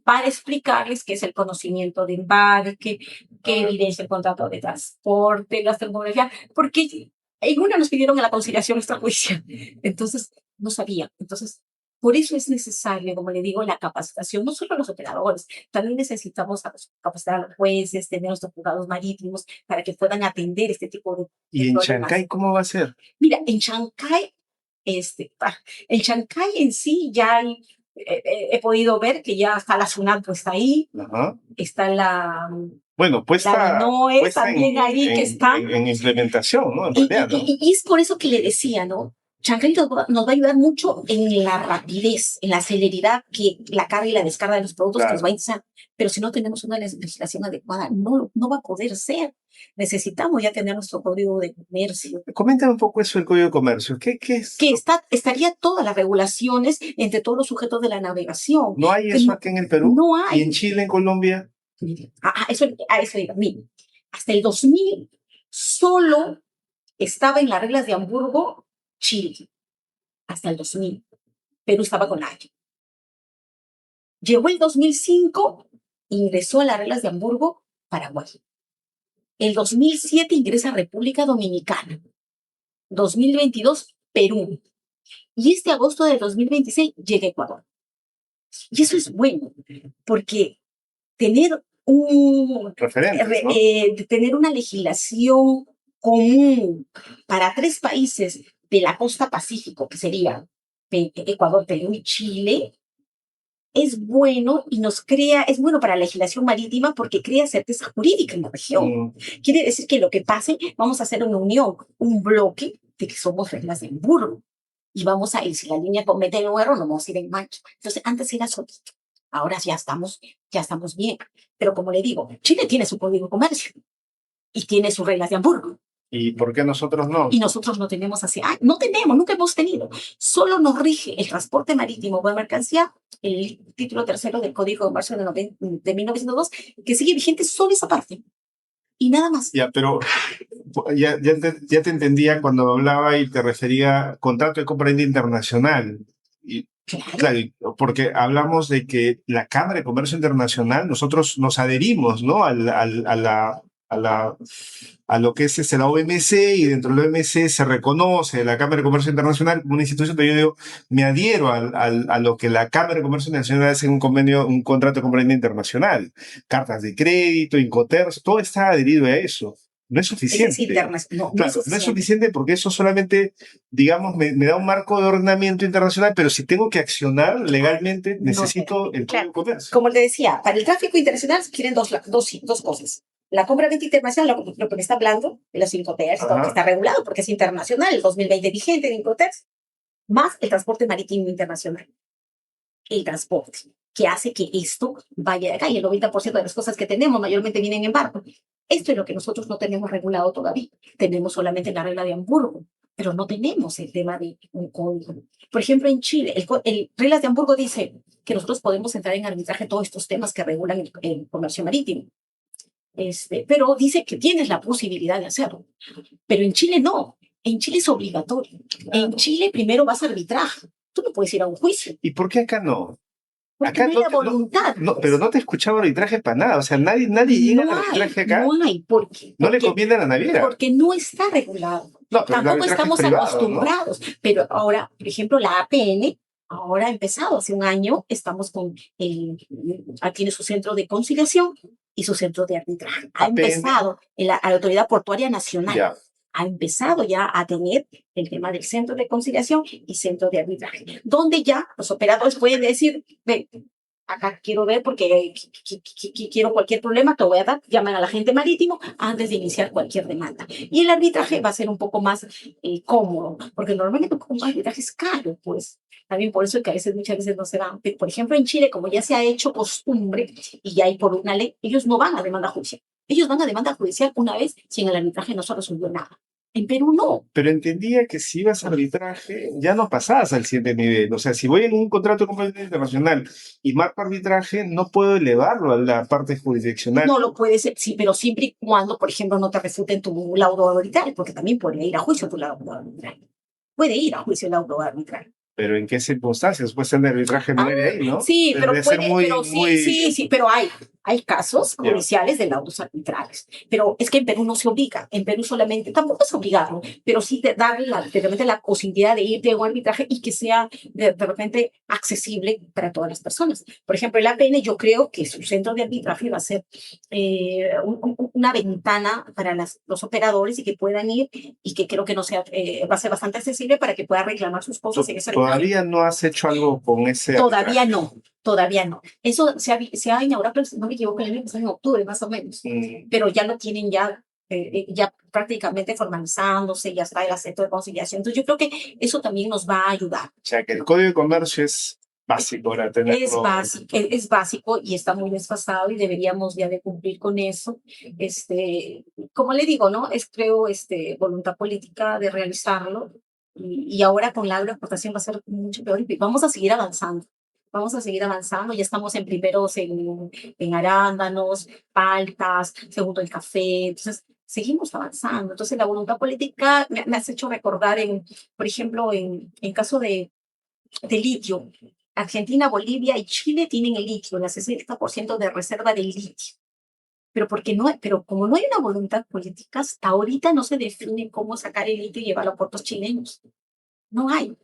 para explicarles qué es el conocimiento de embarque, qué evidencia el contrato de transporte, las tecnologías, porque en una nos pidieron a la conciliación extrajudicial. Entonces, no sabía. Entonces, por eso es necesario, como le digo, la capacitación, no solo a los operadores, también necesitamos capacitar a los jueces, tener nuestros juzgados marítimos para que puedan atender este tipo de ¿Y en problemas. Chancay cómo va a ser? Mira, en Chancay, en Chancay en sí ya he podido ver que ya está la SUNAT puesta ahí, está la... Bueno, puesta también ahí que está. En implementación, ¿no? En realidad, ¿no? Y es por eso que le decía, ¿no? Chancay nos va a ayudar mucho en la rapidez, en la celeridad que la carga y la descarga de los productos que nos va a interesar. Pero si no tenemos una legislación adecuada, no va a poder ser. Necesitamos ya tener nuestro código de comercio. Coméntame un poco eso del código de comercio. ¿Qué es? Que estaría todas las regulaciones entre todos los sujetos de la navegación. ¿No hay eso aquí en el Perú? No hay. ¿Y en Chile, en Colombia? A eso digo. Mira, hasta el 2000 solo estaba en las reglas de Hamburgo Chile. Hasta el 2000. Perú estaba con Haya. Llegó el 2005, ingresó a las reglas de Hamburgo Paraguay. El 2007 ingresa a República Dominicana. 2022, Perú. Y este agosto de 2026 llega a Ecuador. Y eso es bueno, porque tener tener una legislación común para 3 países de la costa pacífico, que serían Ecuador, Perú y Chile, es bueno y es bueno para la legislación marítima porque crea certeza jurídica en la región. Quiere decir que lo que pase, vamos a hacer una unión, un bloque de que somos reglas de Hamburgo. Y vamos a ir, si la línea comete un error, no vamos a ir en marcha. Entonces, antes era solito. Ahora ya estamos bien. Pero como le digo, Chile tiene su código de comercio y tiene sus reglas de Hamburgo. ¿Y por qué nosotros no? Y nosotros no tenemos así. No tenemos, nunca hemos tenido. Solo nos rige el transporte marítimo de mercancía, el título tercero del Código de Comercio de 1902, que sigue vigente solo esa parte. Y nada más. Ya, pero ya te entendía cuando hablaba y te refería a contrato de compra-venta internacional. Y, claro, porque hablamos de que la Cámara de Comercio Internacional, nosotros nos adherimos, ¿no? A lo que es la OMC, y dentro de la OMC se reconoce la Cámara de Comercio Internacional como una institución, pero yo digo, me adhiero a lo que la Cámara de Comercio Internacional hace en un convenio, un contrato de compra-venta internacional. Cartas de crédito, Incoterms, todo está adherido a eso. No es suficiente. No es suficiente porque eso solamente, digamos, me da un marco de ordenamiento internacional, pero si tengo que accionar legalmente, necesito el Código de Comercio. Como le decía, para el tráfico internacional quieren dos cosas. La compra-venta internacional, lo que me está hablando, de los Incoterms, todo que está regulado porque es internacional, el 2020 vigente de Incoterms, más el transporte marítimo internacional. El transporte, que hace que esto vaya de acá, y el 90% de las cosas que tenemos mayormente vienen en barco. Esto es lo que nosotros no tenemos regulado todavía. Tenemos solamente la regla de Hamburgo, pero no tenemos el tema de un código. Por ejemplo, en Chile, el reglas de Hamburgo dice que nosotros podemos entrar en arbitraje todos estos temas que regulan el comercio marítimo. Pero dice que tienes la posibilidad de hacerlo. Pero en Chile no. En Chile es obligatorio. En Chile primero vas a arbitraje. Tú no puedes ir a un juicio. ¿Y por qué acá no? Porque acá no hay voluntad. Pero no te escuchaba arbitraje para nada. O sea, nadie llega al arbitraje acá. No hay. ¿Por qué? No le conviene a la naviera. Porque no está regulado. No, tampoco estamos privado, acostumbrados. ¿No? Pero ahora, por ejemplo, la APN ahora ha empezado. Hace un año estamos con tiene su centro de conciliación y su centro de arbitraje. Ha empezado en la Autoridad Portuaria Nacional. Ya. Ha empezado ya a tener el tema del centro de conciliación y centro de arbitraje, donde ya los operadores pueden decir, ve, acá quiero ver porque quiero cualquier problema, te voy a dar, llaman al agente marítimo antes de iniciar cualquier demanda. Y el arbitraje va a ser un poco más cómodo, porque normalmente un arbitraje es caro, pues. También por eso que muchas veces no se van. Por ejemplo, en Chile, como ya se ha hecho costumbre y ya hay por una ley, ellos no van a demanda judicial. Ellos van a demanda judicial una vez si en el arbitraje no se resolvió nada. En Perú no. Pero entendía que si ibas a arbitraje, ya no pasabas al siguiente nivel. O sea, si voy en un contrato de compra-venta internacional y marco arbitraje, no puedo elevarlo a la parte jurisdiccional. No lo puedes, sí, pero siempre y cuando, por ejemplo, no te refuten tu laudo arbitral, porque también podría ir a juicio tu laudo arbitral. Puede ir a juicio el laudo arbitral. ¿Pero en qué circunstancias? Puede ser de arbitraje no de ahí, ¿no? Sí, pero pero hay casos judiciales de laudos arbitrales. Pero es que en Perú no se obliga. En Perú solamente, tampoco es obligado, pero sí de darle la posibilidad de ir de un arbitraje y que sea de repente accesible para todas las personas. Por ejemplo, el APN, yo creo que su centro de arbitraje va a ser una ventana para los operadores y que puedan ir y que creo que no sea, va a ser bastante accesible para que puedan reclamar sus cosas en ese arbitraje. ¿Todavía no has hecho algo con ese Todavía arbitraje? Todavía no. Eso se ha inaugurado, pero si no me equivoco, el año pasado en octubre, más o menos. Pero ya lo tienen ya prácticamente formalizándose, ya está el centro de conciliación. Entonces yo creo que eso también nos va a ayudar. O sea, que el Código de Comercio es básico para tenerlo. Es básico y está muy desfasado y deberíamos ya de cumplir con eso. Como le digo, ¿no? Creo voluntad política de realizarlo y ahora con la agroexportación va a ser mucho peor y vamos a seguir avanzando. Vamos a seguir avanzando, ya estamos en primeros en arándanos, paltas, segundo el café, entonces seguimos avanzando. Entonces la voluntad política me has hecho recordar, por ejemplo, en caso de litio, Argentina, Bolivia y Chile tienen el litio, el 60% de reserva de litio. Pero como no hay una voluntad política, hasta ahorita no se define cómo sacar el litio y llevarlo a puertos chilenos. No hay.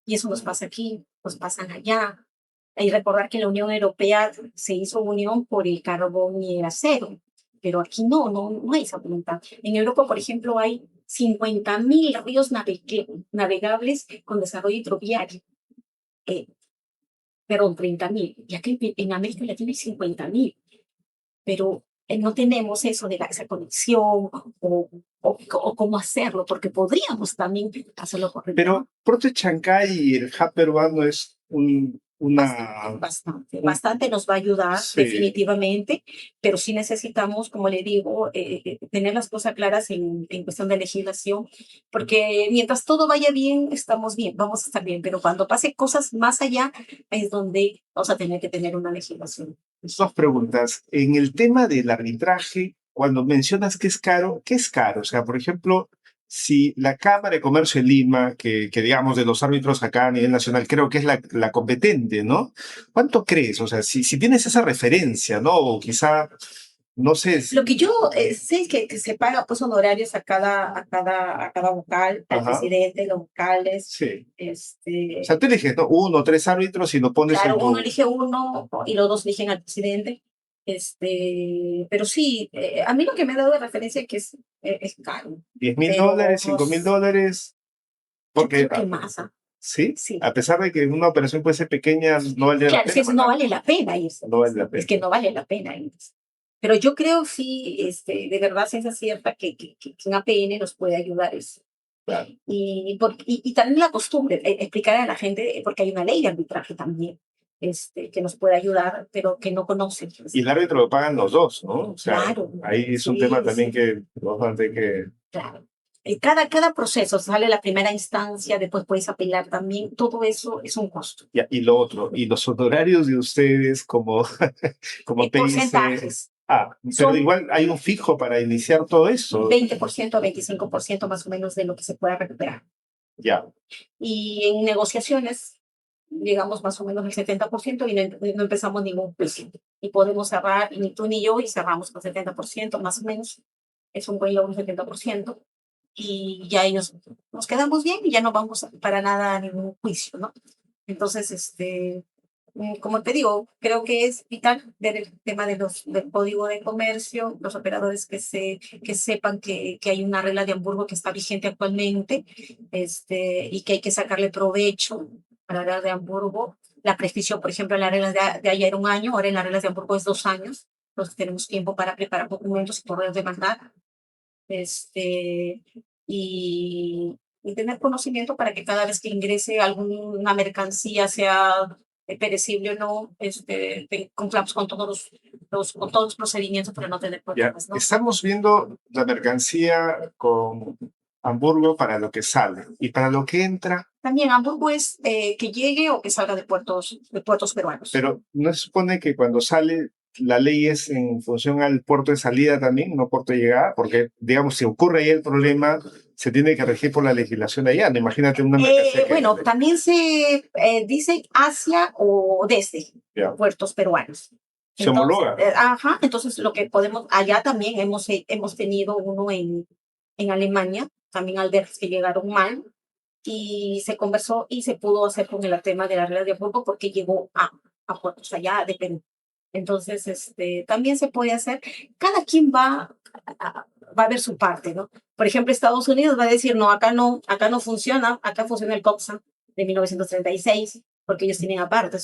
Y eso nos pasa aquí, nos pasa allá. Hay que recordar que en la Unión Europea se hizo unión por el carbón y el acero, pero aquí no hay esa voluntad. En Europa, por ejemplo, hay 50.000 ríos navegables con desarrollo hidroviario. perdón, 30.000. Y aquí en América Latina hay 50.000. Pero no tenemos eso de esa conexión o cómo hacerlo, porque podríamos también hacerlo correctamente. Pero Prote Chancay y el hub peruano es Bastante nos va a ayudar, sí. definitivamente, pero sí necesitamos, como le digo, tener las cosas claras en cuestión de legislación, porque mientras todo vaya bien, estamos bien, vamos a estar bien, pero cuando pase cosas más allá, es donde vamos a tener que tener una legislación. Dos preguntas. En el tema del arbitraje, cuando mencionas que es caro, ¿qué es caro? O sea, por ejemplo, si la Cámara de Comercio de Lima, que digamos de los árbitros acá a nivel nacional, creo que es la competente, ¿no? ¿Cuánto crees? O sea, si tienes esa referencia, ¿no? O quizá, no sé. Lo que yo sé es que se paga pues honorarios a cada vocal, al presidente, los vocales. Sí. O sea, tú eliges, ¿no? 1 o 3 árbitros y lo pones claro, en tu... uno elige uno y los dos eligen al presidente. Pero sí, a mí lo que me ha dado de referencia es que es caro. $10,000, $5,000, porque... Yo creo que más. ¿Sí? Sí. A pesar de que una operación puede ser pequeña, no vale la pena. Claro, es que no vale la pena irse. No vale la pena. Es que no vale la pena irse. Pero yo creo sí, de verdad, ciencia cierta, que un APN nos puede ayudar eso. Claro. Y también la costumbre, explicar a la gente, porque hay una ley de arbitraje también, que nos puede ayudar, pero que no conocen. Y el árbitro lo pagan los dos, ¿no? O sea, claro. ahí es un tema también que bastante que... Claro. Cada proceso, sale la primera instancia, después puedes apelar también, todo eso es un costo. Y lo otro, y los honorarios de ustedes como, como PIC. Porcentajes. Pero igual hay un fijo para iniciar todo eso. 20% a 25% más o menos de lo que se pueda recuperar. Ya. Y en negociaciones, llegamos más o menos al 70% y no empezamos ningún juicio. Y podemos cerrar, ni tú ni yo, y cerramos con 70% más o menos. Es un buen logro, 70%. Y ya ellos nos quedamos bien y ya no vamos para nada a ningún juicio, ¿no? Entonces, como te digo, creo que es vital ver el tema del código de comercio, los operadores que sepan que hay una regla de Hamburgo que está vigente actualmente, y que hay que sacarle provecho a la regla de Hamburgo. La prescripción, por ejemplo, en las reglas de allá era 1 año, ahora en las reglas de Hamburgo es 2 años. Entonces tenemos tiempo para preparar documentos y poder demandar. Y tener conocimiento para que cada vez que ingrese alguna mercancía, sea perecible o no, cumplamos con todos los procedimientos para no tener problemas, ¿no? Estamos viendo la mercancía con Hamburgo para lo que sale y para lo que entra. También Hamburgo es que llegue o que salga de puertos peruanos. Pero no se supone que cuando sale la ley es en función al puerto de salida también, no puerto de llegada, porque, digamos, si ocurre ahí el problema, se tiene que regir por la legislación de allá. ¿No? Imagínate una mercancía bueno, también se dice hacia o desde puertos peruanos. Se homologa. Ajá, entonces lo que podemos, allá también hemos tenido uno en Alemania, también albergues que llegaron mal, y se conversó y se pudo hacer con el tema de la regla de Hamburgo porque llegó a puertos allá de Perú. Entonces, también se puede hacer. Cada quien va a ver su parte, ¿no? Por ejemplo, Estados Unidos va a decir, no, acá no funciona, acá funciona el COPSA de 1936, porque ellos tienen aparte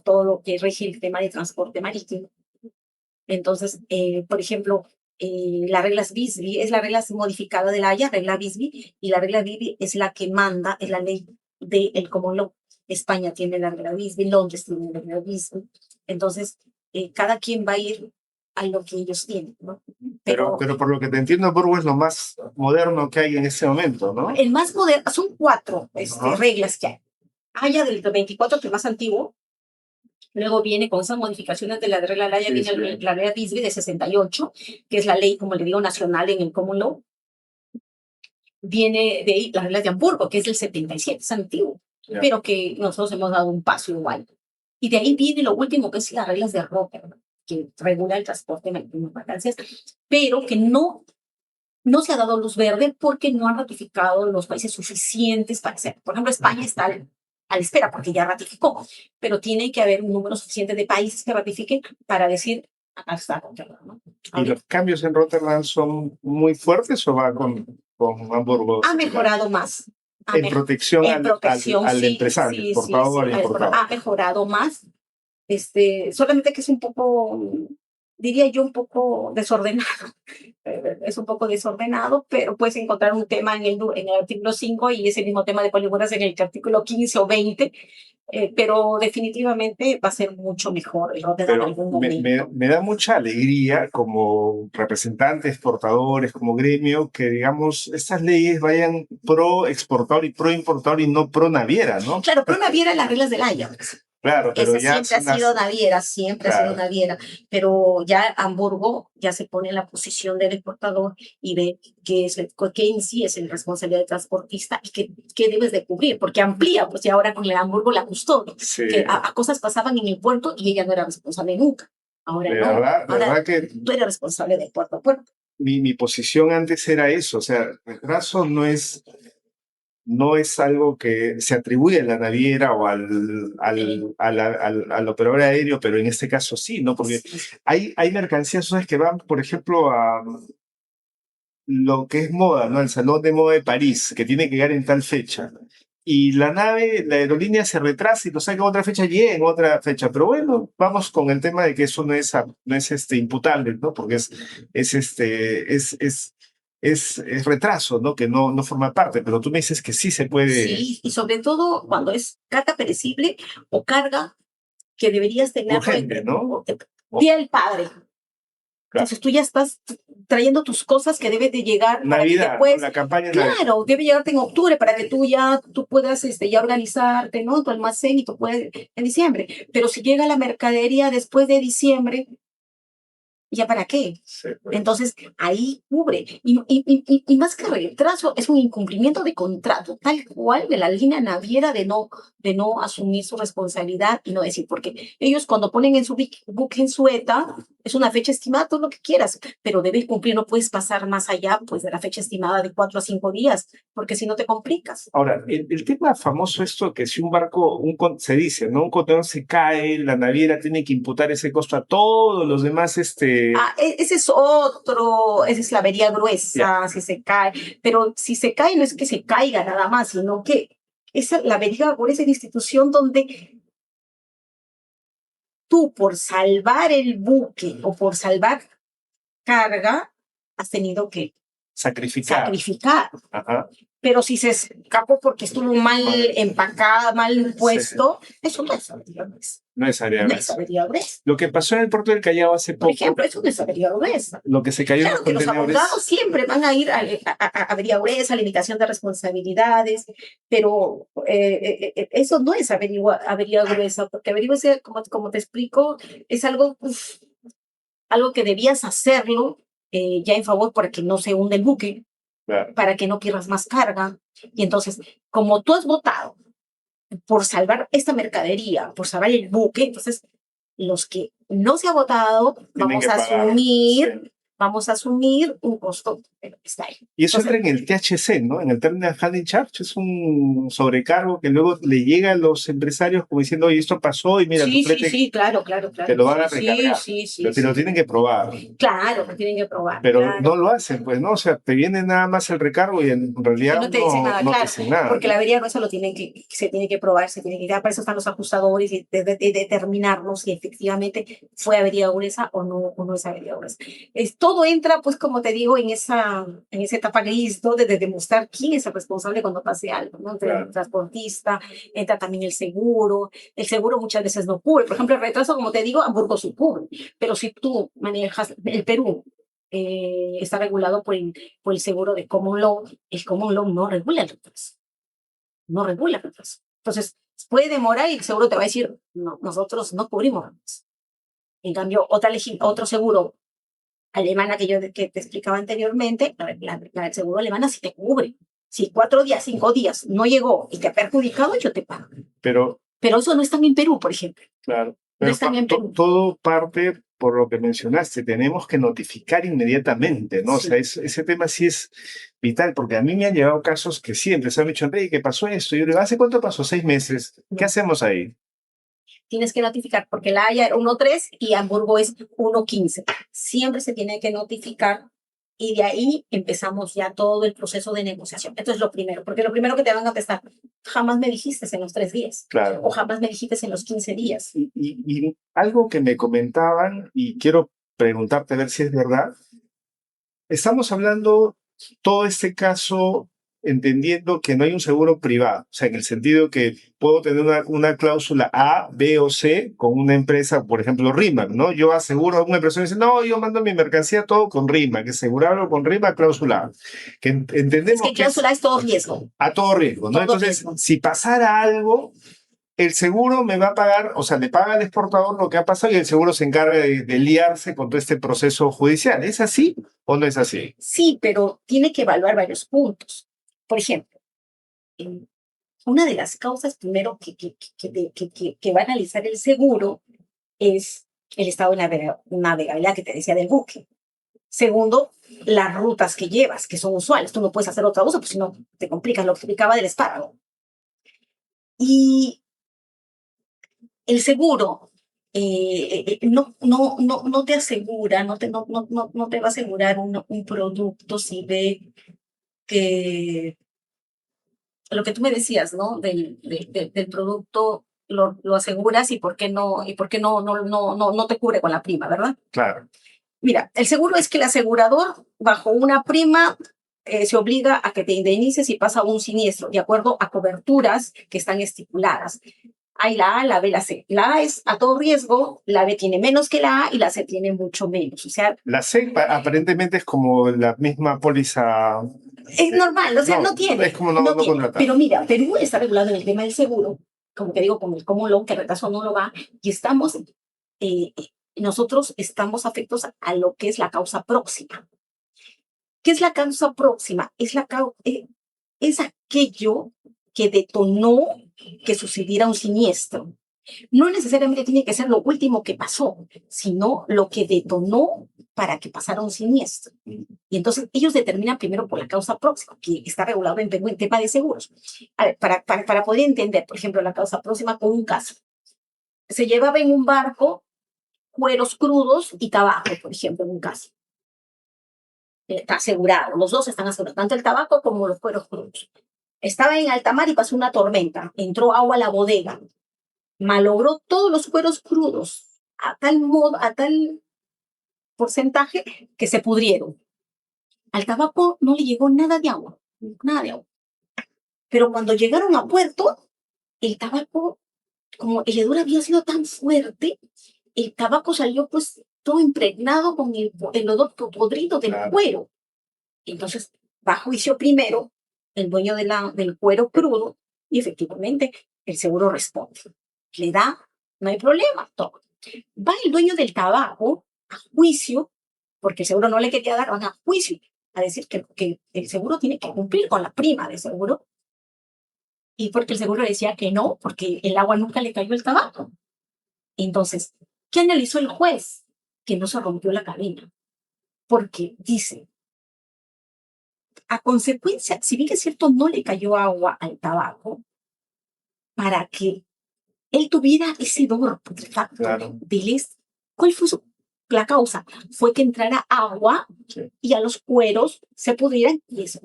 todo lo que rige el tema de transporte marítimo. Entonces, por ejemplo, la regla Bisbee es la regla modificada de la Haya, regla Bisbee, y la regla Bisbee es la que manda, es la ley del common law. España tiene la regla Bisbee, Londres tiene la regla Bisbee. Entonces, cada quien va a ir a lo que ellos tienen, ¿no? Pero por lo que te entiendo, Hamburgo es lo más moderno que hay en ese momento, ¿no? El más moderno, son 4 reglas que hay. Haya del 24, que es más antiguo. Luego viene con esas modificaciones de la regla Haya, viene la regla Bisbee de 68, que es la ley, como le digo, nacional en el common law. Viene de ahí la regla de Hamburgo, que es del 77, es antiguo, pero que nosotros hemos dado un paso igual. Y de ahí viene lo último, que es las reglas de Rotterdam, que regula el transporte de mercancías, pero que no se ha dado luz verde porque no han ratificado los países suficientes para hacer. Por ejemplo, España está a la espera porque ya ratificó, pero tiene que haber un número suficiente de países que ratifiquen para decir, acá está Rotterdam, ¿no? ¿Y los cambios en Rotterdam son muy fuertes o va con Hamburgo? Ha mejorado más. en protección en protección, al sí, empresario, sí, sí, exportador sí, al importador. ha mejorado más. Solamente que es un poco, diría yo, un poco desordenado. Es un poco desordenado, pero puedes encontrar un tema en el artículo 5 y ese mismo tema de polígonos en el artículo 15 o 20, pero definitivamente va a ser mucho mejor el orden en Pero algún momento. me da mucha alegría como representantes, exportadores, como gremio, que digamos, estas leyes vayan pro exportador y pro importador y no pro naviera, ¿no? Claro, pero naviera las reglas del haya. Claro, pero Esa ya siempre ha son sido las... naviera, siempre ha sido Claro, naviera, pero ya Hamburgo ya se pone en la posición del exportador y ve qué en sí es la responsabilidad del transportista y qué debes de cubrir, porque amplía, pues y ahora con el Hamburgo la custodia, sí, que a cosas pasaban en el puerto y ella no era responsable nunca. Ahora no, de ahora verdad que tú eres responsable del puerto a puerto. mi posición antes era eso, o sea, retraso no es algo que se atribuye a la naviera o al operador aéreo, pero en este caso sí, ¿no? Porque hay mercancías ¿sabes? Que van, por ejemplo, a lo que es moda, ¿no? El Salón de Moda de París, que tiene que llegar en tal fecha. Y la aerolínea se retrasa y lo saca en otra fecha y en otra fecha. Pero bueno, vamos con el tema de que eso no es imputable, ¿no? Porque es retraso, ¿no? Que no forma parte. Pero tú me dices que sí se puede. Sí, y sobre todo cuando es carga perecible o carga que deberías tenerlo Urgente, ¿no? Día del Padre. Claro. Entonces tú ya estás trayendo tus cosas que deben de llegar para que Navidad, después, la campaña de Navidad. claro, debe llegarte en octubre para que tú puedas ya organizarte, ¿no? Tu almacén y tú puedes en diciembre. Pero si llega la mercadería después de diciembre, ¿ya para qué? Sí, pues. Entonces, ahí cubre. Y más que retraso, es un incumplimiento de contrato, tal cual de la línea naviera de no asumir su responsabilidad y no decir, porque ellos cuando ponen en su buque en su ETA, es una fecha estimada, todo lo que quieras, pero debes cumplir, no puedes pasar más allá pues, de la fecha estimada de 4 a 5 días, porque si no te complicas. Ahora, el tema famoso esto que si un barco, se dice, ¿no? Un contenedor se cae, la naviera tiene que imputar ese costo a todos los demás, Ese es otro, esa es la avería ya, gruesa, si se cae, pero si se cae no es que se caiga nada más, sino que esa, la avería gruesa es la institución donde tú por salvar el buque o por salvar carga has tenido que sacrificar. sacrificar. Ajá. Pero si se escapó porque estuvo mal empacada, mal Sí, puesto, eso no es avería gruesa. no es área No es gruesa. avería gruesa. Lo que pasó en el puerto del Callao hace Por poco, ejemplo, eso no es avería gruesa. lo que se cayó en los Claro que los contenedores, abogados siempre van a ir a avería gruesa, limitación de responsabilidades, pero eso no es avería gruesa, porque avería gruesa, como te explico, es algo, algo que debías hacerlo ya en favor para que no se hunda el buque, claro, para que no pierdas más carga. Y entonces, como tú has votado por salvar esta mercadería, por salvar el buque, entonces los que no se ha votado, tienen que pagar. Sí. vamos a asumir un costo de lo que está ahí. Y eso Entonces, entra en el THC, ¿no? En el Terminal Handling Charge, es un sobrecargo que luego le llega a los empresarios como diciendo, oye, esto pasó y mira, tu sí, sí, flete sí, claro, claro, te claro. lo van a Sí, recargar, sí, sí, pero te lo sí. tienen que probar. Claro, que tienen que probar, Pero no claro. lo hacen, pues, ¿no? O sea, te viene nada más el recargo y en Y realidad no te dicen nada, no te claro, dicen nada, porque ¿no? la avería gruesa se tiene que probar, se tiene que dar, para eso están los acusadores y de determinarnos si efectivamente fue avería gruesa o no es avería gruesa. Todo entra, pues, como te digo, en esa etapa gris, ¿no? De demostrar quién es el responsable cuando pase algo, ¿no? Entre el Claro. transportista, entra también el seguro muchas veces no cubre, por ejemplo, el retraso, como te digo, Hamburgo sí cubre, pero si tú manejas el Perú, está regulado por el seguro de common law, el common law no regula el retraso, no regula el retraso. Entonces, puede demorar y el seguro te va a decir, no, nosotros no cubrimos retraso. En cambio, otro seguro alemana que te explicaba anteriormente, la del seguro alemana sí te cubre. Si 4 días, 5 días no llegó y te ha perjudicado, yo te pago. Pero, Pero eso no está en Perú, por ejemplo. claro, No pero está en Perú. todo parte por lo que mencionaste, tenemos que notificar inmediatamente, ¿no? O sea, Sí. ese tema sí es vital, porque a mí me han llegado casos que siempre se han dicho, Enrique, ¿qué pasó esto? Y yo le digo, ¿hace cuánto pasó? 6 meses. ¿Qué No. hacemos ahí? Tienes que notificar, porque la Haya era 1.3 y Hamburgo es 1.15. Siempre se tiene que notificar Y de ahí empezamos ya todo el proceso de negociación. Esto es lo primero, porque lo primero que te van a contestar, jamás me dijiste en los 3 días, Claro. o jamás me dijiste en los 15 días. Y algo que me comentaban, y quiero preguntarte a ver si es verdad, estamos hablando todo este caso entendiendo que no hay un seguro privado, o sea, en el sentido que puedo tener una cláusula A, B o C con una empresa, por ejemplo, Rimac, ¿no? Yo aseguro a una empresa y dice, no, yo mando mi mercancía todo con Rimac, que asegurarlo con Rimac, cláusula A. Que entendemos Es que que cláusula es todo riesgo. a todo riesgo, ¿no? Todo Entonces, riesgo. si pasara algo, el seguro me va a pagar, o sea, le paga al exportador lo que ha pasado y el seguro se encarga de liarse con todo este proceso judicial. ¿Es así o no es así? Sí, pero tiene que evaluar varios puntos. Por ejemplo, una de las causas primero que va a analizar el seguro es el estado de navegabilidad que te decía del buque. Segundo, las rutas que llevas, que son usuales. Tú no puedes hacer otra uso, pues si no te complicas. Lo que explicaba del espárrago. Y el seguro no te asegura, no te va a asegurar un producto si ve que lo que tú me decías, ¿no? Del producto lo aseguras y por qué no te cubre con la prima, ¿verdad? Claro. Mira, el seguro es que el asegurador, bajo una prima, se obliga a que te indemnices si pasa un siniestro, de acuerdo a coberturas que están estipuladas. Hay la A, la B, la C. La A es a todo riesgo, la B tiene menos que la A y la C tiene mucho menos. O sea, La C aparentemente es como la misma póliza. es normal, o sea, no tiene. Es como no tiene. contratar. Pero mira, Perú está regulado en el tema del seguro, como te digo, con el cómo lo que retraso no lo va, y nosotros estamos afectos a lo que es la causa próxima. ¿Qué es la causa próxima? Es aquello que detonó que sucediera un siniestro. No necesariamente tiene que ser lo último que pasó, sino lo que detonó para que pasara un siniestro. Y entonces ellos determinan primero por la causa próxima, que está regulado en Perú en tema de seguros. A ver, para poder entender, por ejemplo, la causa próxima con un caso. Se llevaba en un barco cueros crudos y tabaco, por ejemplo, en un caso. Está asegurado, los dos están asegurados, tanto el tabaco como los cueros crudos. Estaba en alta mar y pasó una tormenta, entró agua a la bodega, malogró todos los cueros crudos a tal porcentaje que se pudrieron. Al tabaco no le llegó nada de agua, nada de agua. Pero cuando llegaron a puerto, el tabaco, como el hedor había sido tan fuerte, el tabaco salió pues todo impregnado con el odor podrido del cuero. Entonces, va a juicio primero el dueño del cuero crudo y efectivamente el seguro responde. Le da, no hay problema, todo. Va el dueño del tabaco a juicio, porque el seguro no le quería dar, van a juicio a decir que el seguro tiene que cumplir con la prima de seguro. Y porque el seguro le decía que no, porque el agua nunca le cayó el tabaco. Entonces, ¿qué analizó el juez? Que no se rompió la cadena. Porque dice, a consecuencia, si bien es cierto, no le cayó agua al tabaco, para que él tuviera ese dolor putrefacto ¿cuál fue la causa? Fue que entrara agua y a los cueros se pudrieran y eso.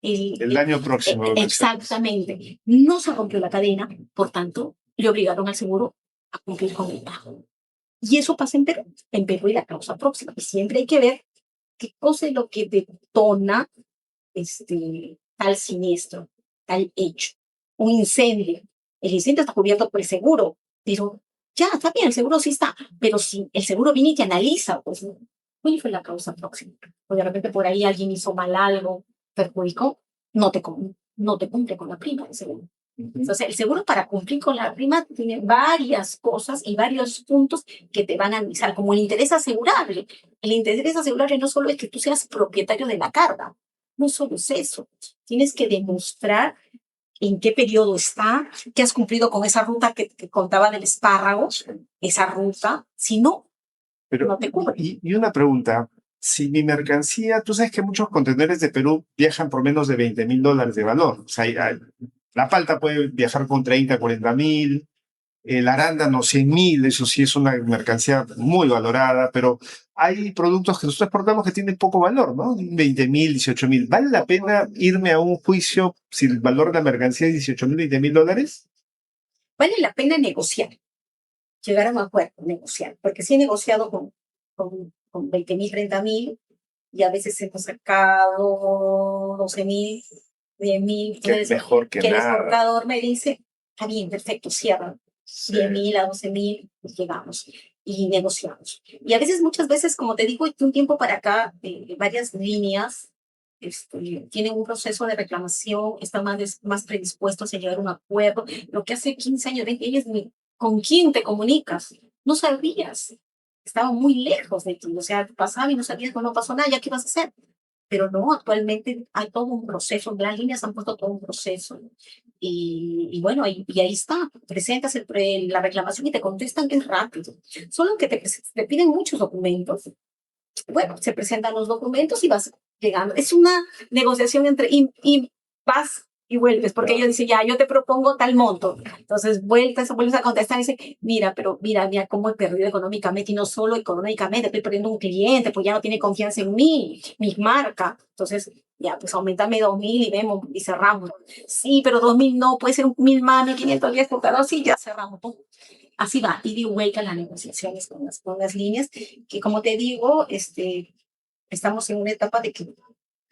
El daño próximo. Exactamente. No se rompió la cadena, por tanto, le obligaron al seguro a cumplir con el pago. Y eso pasa en Perú. En Perú y la causa próxima. Y siempre hay que ver qué cosa es lo que detona tal siniestro, tal hecho. Un incendio. El incendio está cubierto por el seguro, pero ya, está bien, el seguro sí está, pero si el seguro viene y te analiza, pues, ¿cuál fue la causa próxima? O de repente por ahí alguien hizo mal algo, perjudicó, no te cumple con la prima del seguro. Entonces, el seguro para cumplir con la prima tiene varias cosas y varios puntos que te van a analizar, como el interés asegurable. El interés asegurable no solo es que tú seas propietario de la carga, no solo es eso. Tienes que demostrar en qué periodo está, que has cumplido con esa ruta que contaba del espárrago, esa ruta. Si no, no te cubre. Y una pregunta. Si mi mercancía, tú sabes que muchos contenedores de Perú viajan por menos de $20,000 de valor. O sea, la palta puede viajar con 30, 40 mil. el arándano 100.000, eso sí es una mercancía muy valorada, pero hay productos que nosotros exportamos que tienen poco valor, ¿no? 20.000, 18.000. ¿Vale la pena irme a un juicio si el valor de la mercancía es 18.000, 20.000 dólares? Vale la pena negociar, llegar a un acuerdo, negociar, porque sí he negociado con 20.000, 30.000, y a veces hemos sacado 12.000, 10.000. Que es Entonces, mejor que que el nada. exportador me dice, está bien, perfecto, cierra. Sí. 10.000 a 12.000, pues llegamos y negociamos. Y a veces, muchas veces, como te digo, de un tiempo para acá, varias líneas tienen un proceso de reclamación, están más predispuestos a llegar a un acuerdo. Lo que hace 15 años, 20 años, ¿con quién te comunicas? No sabías. Estaba muy lejos de ti. O sea, pasaba y no sabías, no pasó nada, ¿ya qué vas a hacer? Pero no, actualmente hay todo un proceso, las líneas han puesto todo un proceso. Y bueno, y ahí está, presentas la reclamación y te contestan que es rápido. Solo que te piden muchos documentos. Bueno, se presentan los documentos y vas llegando. Es una negociación entre y vas y vuelves, porque ellos dicen, ya, yo te propongo tal monto. Entonces, vuelves a contestar y dicen, mira, pero mira cómo he perdido económicamente, y no solo económicamente, estoy perdiendo un cliente, pues ya no tiene confianza en mí, mi marca. Entonces, ya, pues aumentame 2.000 y vemos y cerramos. Sí, pero 2.000 no, puede ser 1.000 más, 1.510 por cada, sí, ya cerramos. Pum. Así va, ida y vuelta las negociaciones con las líneas, que como te digo, estamos en una etapa de que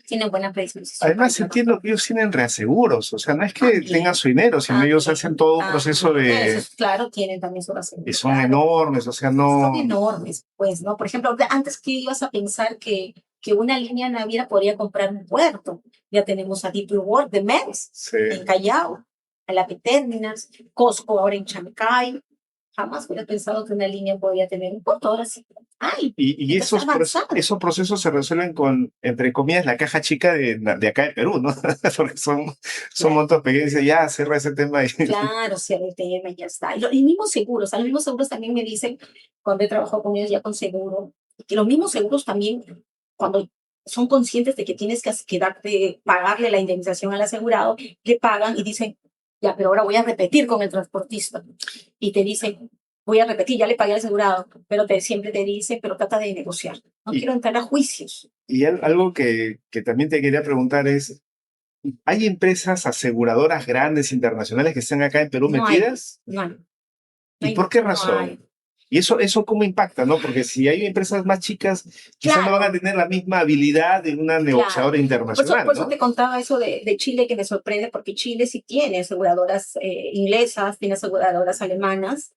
tienen buena predisposición para Además, trabajar. entiendo que ellos tienen reaseguros, o sea, no es que También, tengan su dinero, sino ellos hacen todo un también. proceso de... Claro, tienen también su razón. y son Claro, enormes, o sea, son no... enormes, pues, ¿no? Por ejemplo, antes que ibas a pensar que una línea naviera podría comprar un puerto. Ya tenemos a Deep Blue World de MEX Sí. en Callao, a la Terminals, Costco ahora en Chancay. Jamás hubiera pensado que una línea podía tener un puerto. Ahora sí. ¡Ay! Y Entonces avanzado. esos procesos se resuelven con, entre comillas, la caja chica de acá de Perú, ¿no? Porque son Claro, montos pequeños y dice, ya, cierra ese tema. claro, cierra el tema y ya está. Y mismos seguros, a los mismos seguros también me dicen, cuando he trabajado con ellos ya con seguro, que los mismos seguros también, cuando son conscientes de que tienes que pagarle la indemnización al asegurado, le pagan y dicen, ya, pero ahora voy a repetir con el transportista. Y te dicen, voy a repetir, ya le pagué al asegurado, pero siempre te dice, pero trata de negociar. No quiero entrar a juicios. Y algo que también te quería preguntar es, ¿hay empresas aseguradoras grandes internacionales que están acá en Perú No hay, metidas? no hay, no ¿Y hay, por qué no razón? hay. Y eso cómo impacta, ¿no? Porque si hay empresas más chicas, quizás no van a Claro, tener la misma habilidad de una claro. negociadora Por eso, internacional, por eso ¿no? te contaba eso de Chile, que me sorprende, porque Chile sí tiene aseguradoras inglesas, tiene aseguradoras alemanas,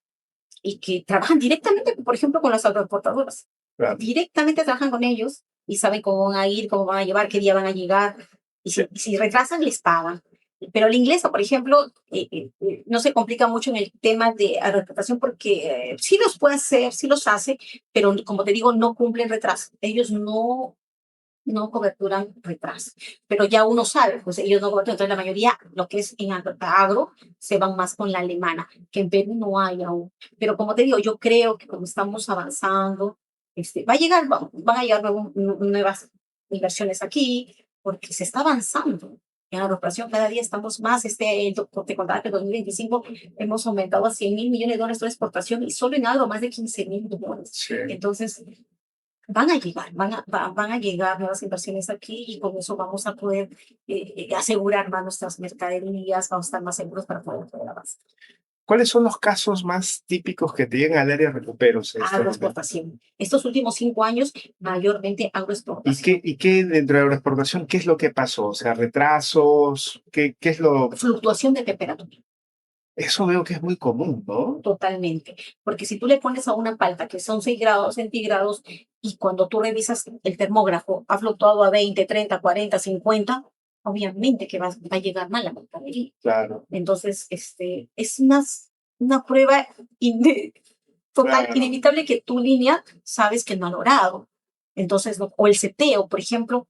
y que trabajan directamente, por ejemplo, con las agroexportadoras. Claro. Directamente trabajan con ellos y saben cómo van a ir, cómo van a llevar, qué día van a llegar. Y si retrasan, les pagan. Pero la inglesa, por ejemplo, no se complica mucho en el tema de agroexportación, porque sí los puede hacer, sí los hace, pero como te digo, no cumplen retraso. Ellos no coberturan retraso. Pero ya uno sabe, pues ellos no coberturan. Entonces la mayoría, lo que es en agro, se van más con la alemana, que en Perú no hay aún. Pero como te digo, yo creo que como estamos avanzando, van a llegar nuevas inversiones aquí, porque se está avanzando. En agroexportación cada día estamos más, te contaba que en 2025 hemos aumentado a 100.000 millones de dólares de exportación, y solo en agro más de 15.000 millones. Sí. Entonces, van a llegar, van a llegar nuevas inversiones aquí, y con eso vamos a poder asegurar más nuestras mercaderías, vamos a estar más seguros para poder avanzar. ¿Cuáles son los casos más típicos que te llegan al área de recuperos en este momento? Agroexportación. Estos últimos 5 años, mayormente ¿Y agroexportación. qué dentro de agroexportación, qué es lo que pasó? O sea, retrasos, ¿qué es lo...? Fluctuación de temperatura, Eso veo que es muy común, ¿no? totalmente. Porque si tú le pones a una palta que son 6 grados centígrados, y cuando tú revisas el termógrafo ha fluctuado a 20, 30, 40, 50, obviamente que va a llegar mal la mercadería. Claro. Entonces, es una prueba total, Claro. inevitable, que tu línea sabes que no ha logrado. Entonces, o el seteo, por ejemplo,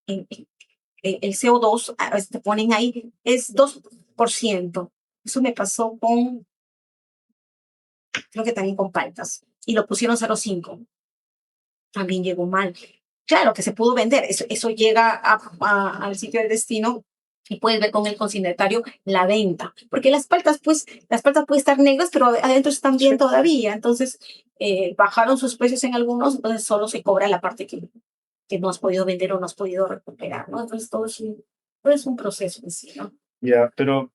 el CO2, a veces te ponen ahí, es 2%. Eso me pasó creo que también con paltas, y lo pusieron 0,5. También llegó mal. Claro que se pudo vender, eso llega al sitio de destino y puedes ver con el consignatario la venta, porque las paltas pueden estar negras, pero adentro están bien todavía, entonces bajaron sus precios en algunos, entonces solo se cobra la parte que no has podido vender o no has podido recuperar, ¿no? Entonces todo es un proceso en sí, ¿no? Ya, pero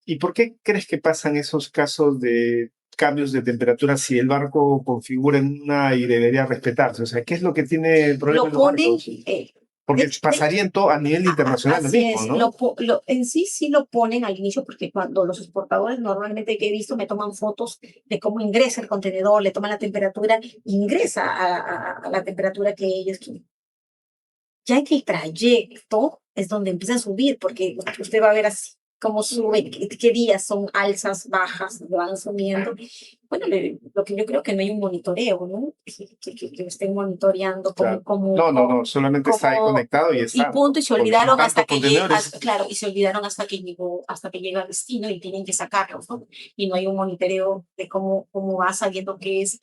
¿y por qué crees que pasan esos casos de cambios de temperatura si el barco configura en una y debería respetarse? O sea, ¿qué es lo que tiene el problema Lo en los ponen, barcos? Porque pasaría en todo, a nivel internacional lo así mismo, es, ¿no? en sí sí lo ponen al inicio porque cuando los exportadores normalmente que he visto me toman fotos de cómo ingresa el contenedor, le toman la temperatura, ingresa a la temperatura que ellos quieren. Ya que el trayecto es donde empieza a subir, porque usted va a ver así cómo sube, qué días son alzas, bajas, van subiendo. Bueno, lo que yo creo que no hay un monitoreo, ¿no? Que estén monitoreando Claro. No, solamente está ahí conectado y y está, punto, ¿no? y se Porque son olvidaron tantos contenedores. claro, y se olvidaron hasta que llega al destino y tienen que sacarlos, ¿no? Y no hay un monitoreo de cómo va sabiendo que es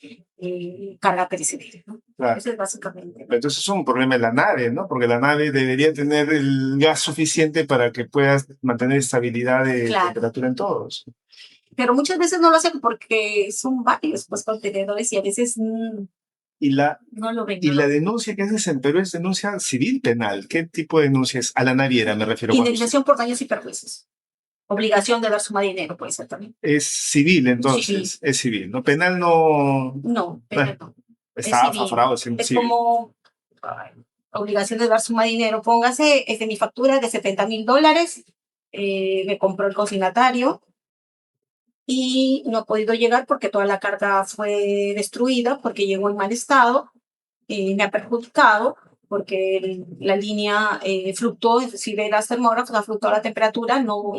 carga perecedera, ¿no? Claro. Eso es básicamente. Entonces es un problema en la nave, ¿no? Porque la nave debería tener el gas suficiente para que puedas mantener estabilidad de temperatura en todos. Pero muchas veces no lo hacen porque son varios pues, contenedores y a veces Y la, no lo ven. y la denuncia que haces en Perú es denuncia civil penal. ¿Qué tipo de denuncia es? A la naviera me refiero. Indemnización por daños y perjuicios. Obligación de dar suma de dinero puede ser también. Es civil, entonces. Sí. Es civil, ¿no? Penal no. No, penal no. Estafa, fraude, Es civil. como obligación de dar suma de dinero. Póngase, es de mi factura de $70,000. Me compró el consignatario y no ha podido llegar porque toda la carga fue destruida, porque llegó en mal estado, me ha perjudicado porque la línea fluctuó, es decir, las termógrafos ha fluctuado la temperatura, no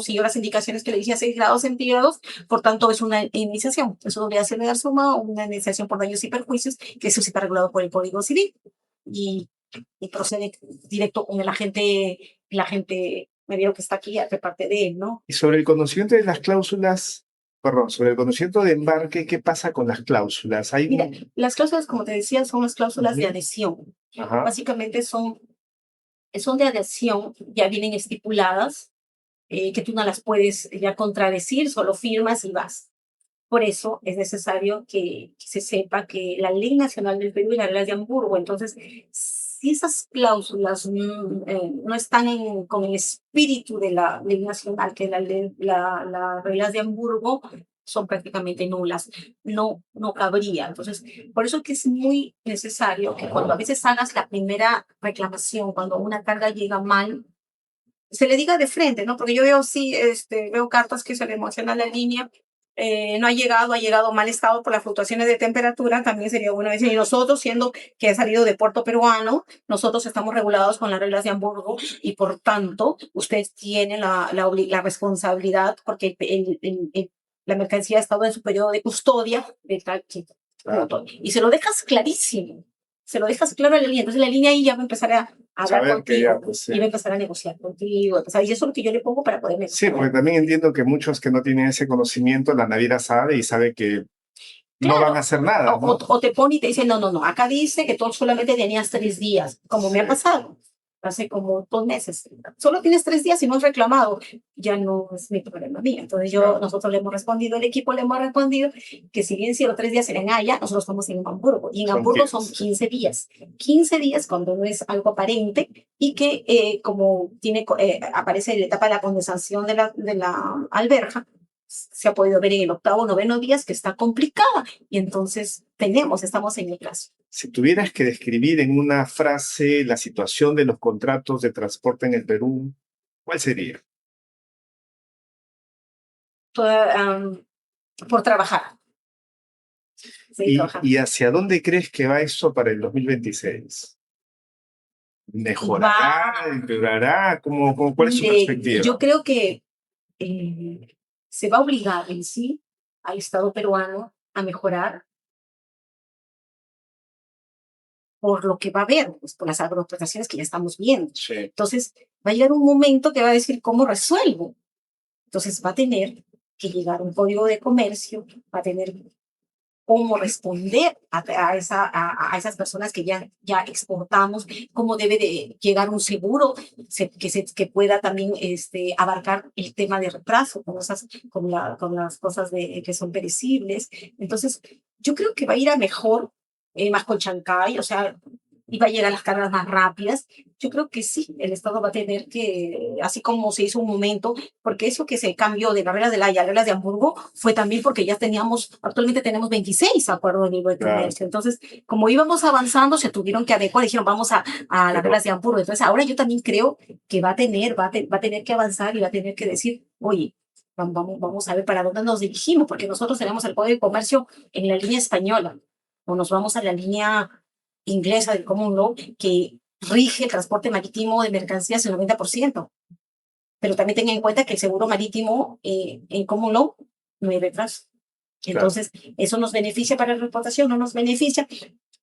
siguió las indicaciones que le decía 6 grados centígrados, por tanto es una indemnización, es una obligación de dar suma o una indemnización por daños y perjuicios, que eso sí está regulado por el Código Civil y procede directo con el agente medio que está aquí de parte de él, ¿no? Y sobre el conocimiento de las cláusulas, perdón, sobre el conocimiento de embarque, ¿qué pasa con las cláusulas? Mira, las cláusulas, como te decía, son las cláusulas de adhesión. Ajá. Básicamente son de adhesión, ya vienen estipuladas, que tú no las puedes ya contradecir, solo firmas y vas. Por eso es necesario que se sepa que la Ley Nacional del Perú y la Ley de Hamburgo, entonces, si esas cláusulas no están con el espíritu de la Ley Nacional, que es las reglas de Hamburgo, son prácticamente nulas, no cabría. Entonces, por eso que es muy necesario que cuando a veces hagas la primera reclamación, cuando una carga llega mal, se le diga de frente, ¿no? Porque yo veo, sí, veo cartas que se le emociona la línea, no ha llegado mal estado por las fluctuaciones de temperatura, también sería bueno decir, y nosotros, siendo que ha salido de puerto peruano, nosotros estamos regulados con las reglas de Hamburgo y por tanto, usted tiene la responsabilidad porque la mercancía ha estado en su periodo de custodia de tal tipo. Y se lo dejas clarísimo, se lo dejas claro a la línea, entonces la línea ahí ya va a empezar a hablar contigo y va a empezar a negociar contigo, y eso es lo que yo le pongo para poder negociar. Sí, porque también entiendo que muchos que no tienen ese conocimiento, la naviera sabe y sabe que no van a hacer nada, ¿no? O te pone y te dice, no, acá dice que tú solamente tenías 3 días, como me ha pasado hace como 2 meses. Solo tienes 3 días y no has reclamado. Ya no es mi problema mío. Entonces nosotros le hemos respondido, el equipo le hemos respondido que si bien si los 3 días eran allá, nosotros estamos en Hamburgo. Y en Hamburgo son 15 días. 15 días cuando no es algo aparente y que como aparece en la etapa de la condensación de la alberja, se ha podido ver en el 8º, 9º días que está complicada y entonces estamos en el plazo. Si tuvieras que describir en una frase la situación de los contratos de transporte en el Perú, ¿cuál sería? Por trabajar. ¿Y hacia dónde crees que va eso para el 2026? ¿Mejorará? ¿Empeorará? ¿Cuál es su perspectiva? Yo creo que se va a obligar en sí al Estado peruano a mejorar por lo que va a haber, pues, por las agroexportaciones que ya estamos viendo. Sí. Entonces, va a llegar un momento que va a decir cómo resuelvo. Entonces, va a tener que llegar un código de comercio, va a tener cómo responder a esas personas que ya exportamos, cómo debe de llegar un seguro que pueda también abarcar el tema de retraso con las cosas que son perecibles. Entonces, yo creo que va a ir a mejor, más con Chancay, o sea, y va a llegar a las cargas más rápidas. Yo creo que sí, el Estado va a tener que, así como se hizo un momento, porque eso que se cambió de la regla de La Haya a reglas de Hamburgo fue también porque ya actualmente tenemos 26 acuerdos de libre comercio. Claro. Entonces, como íbamos avanzando, se tuvieron que adecuar, dijeron, vamos a las reglas de Hamburgo. Entonces, ahora yo también creo que va a tener que avanzar y va a tener que decir, oye, vamos a ver para dónde nos dirigimos, porque nosotros tenemos el Código de Comercio en la línea española, o nos vamos a la línea inglesa del Common Law, que rige el transporte marítimo de mercancías el 90%. Pero también tengan en cuenta que el seguro marítimo en Common Law no hay retraso. Entonces, eso nos beneficia para la exportación, no nos beneficia.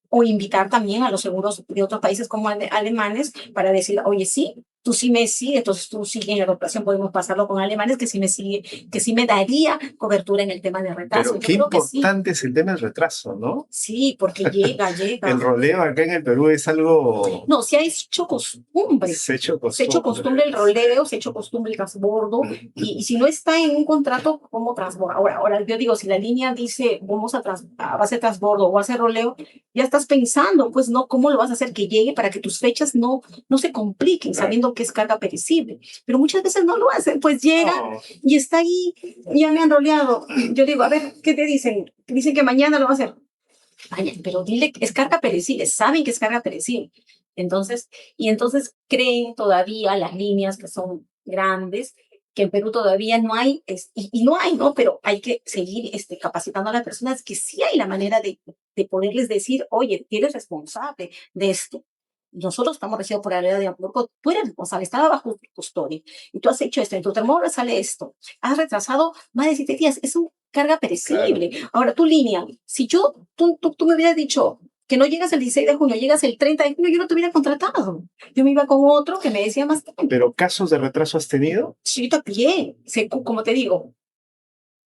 O invitar también a los seguros de otros países como alemanes para decir, oye, sí, tú sí me sigues, entonces tú sí en la adoptación podemos pasarlo con alemanes que sí me sigue, que sí me daría cobertura en el tema de retraso. Pero Yo qué creo que sí. importante es el tema del retraso, ¿no? Sí, porque llega. El roleo acá en el Perú es algo... No, se ha hecho costumbre. Se ha hecho Se ha hecho costumbre el roleo, se ha hecho costumbre el transbordo, y si no está en un contrato, ¿cómo transborda? Ahora yo digo, si la línea dice, va a ser transbordo o va a ser roleo, ya estás pensando, pues no, ¿cómo lo vas a hacer que llegue para que tus fechas no se compliquen, sabiendo que es carga perecible? Pero muchas veces no lo hacen, pues llega y está ahí, ya me han roleado. Yo digo, a ver, ¿qué te dicen? Dicen que mañana lo va a hacer. Vaya, pero dile que es carga perecible, saben que es carga perecible. Entonces creen todavía las líneas que son grandes, que en Perú todavía no hay, y no hay, ¿no? Pero hay que seguir capacitando a las personas que sí hay la manera de poderles decir, oye, tú eres responsable de esto. Nosotros estamos regidos por la ley de Hamburgo, tú eres responsable, estaba bajo tu custodia, y tú has hecho esto, en tu termómetro sale esto, has retrasado más de 7 días, es una carga perecible. Claro. Ahora, tu línea, si tú me hubieras dicho que no llegas el 16 de junio, llegas el 30 de junio, yo no te hubiera contratado. Yo me iba con otro que me decía más tiempo. ¿Pero casos de retraso has tenido? Sí, también. Como te digo,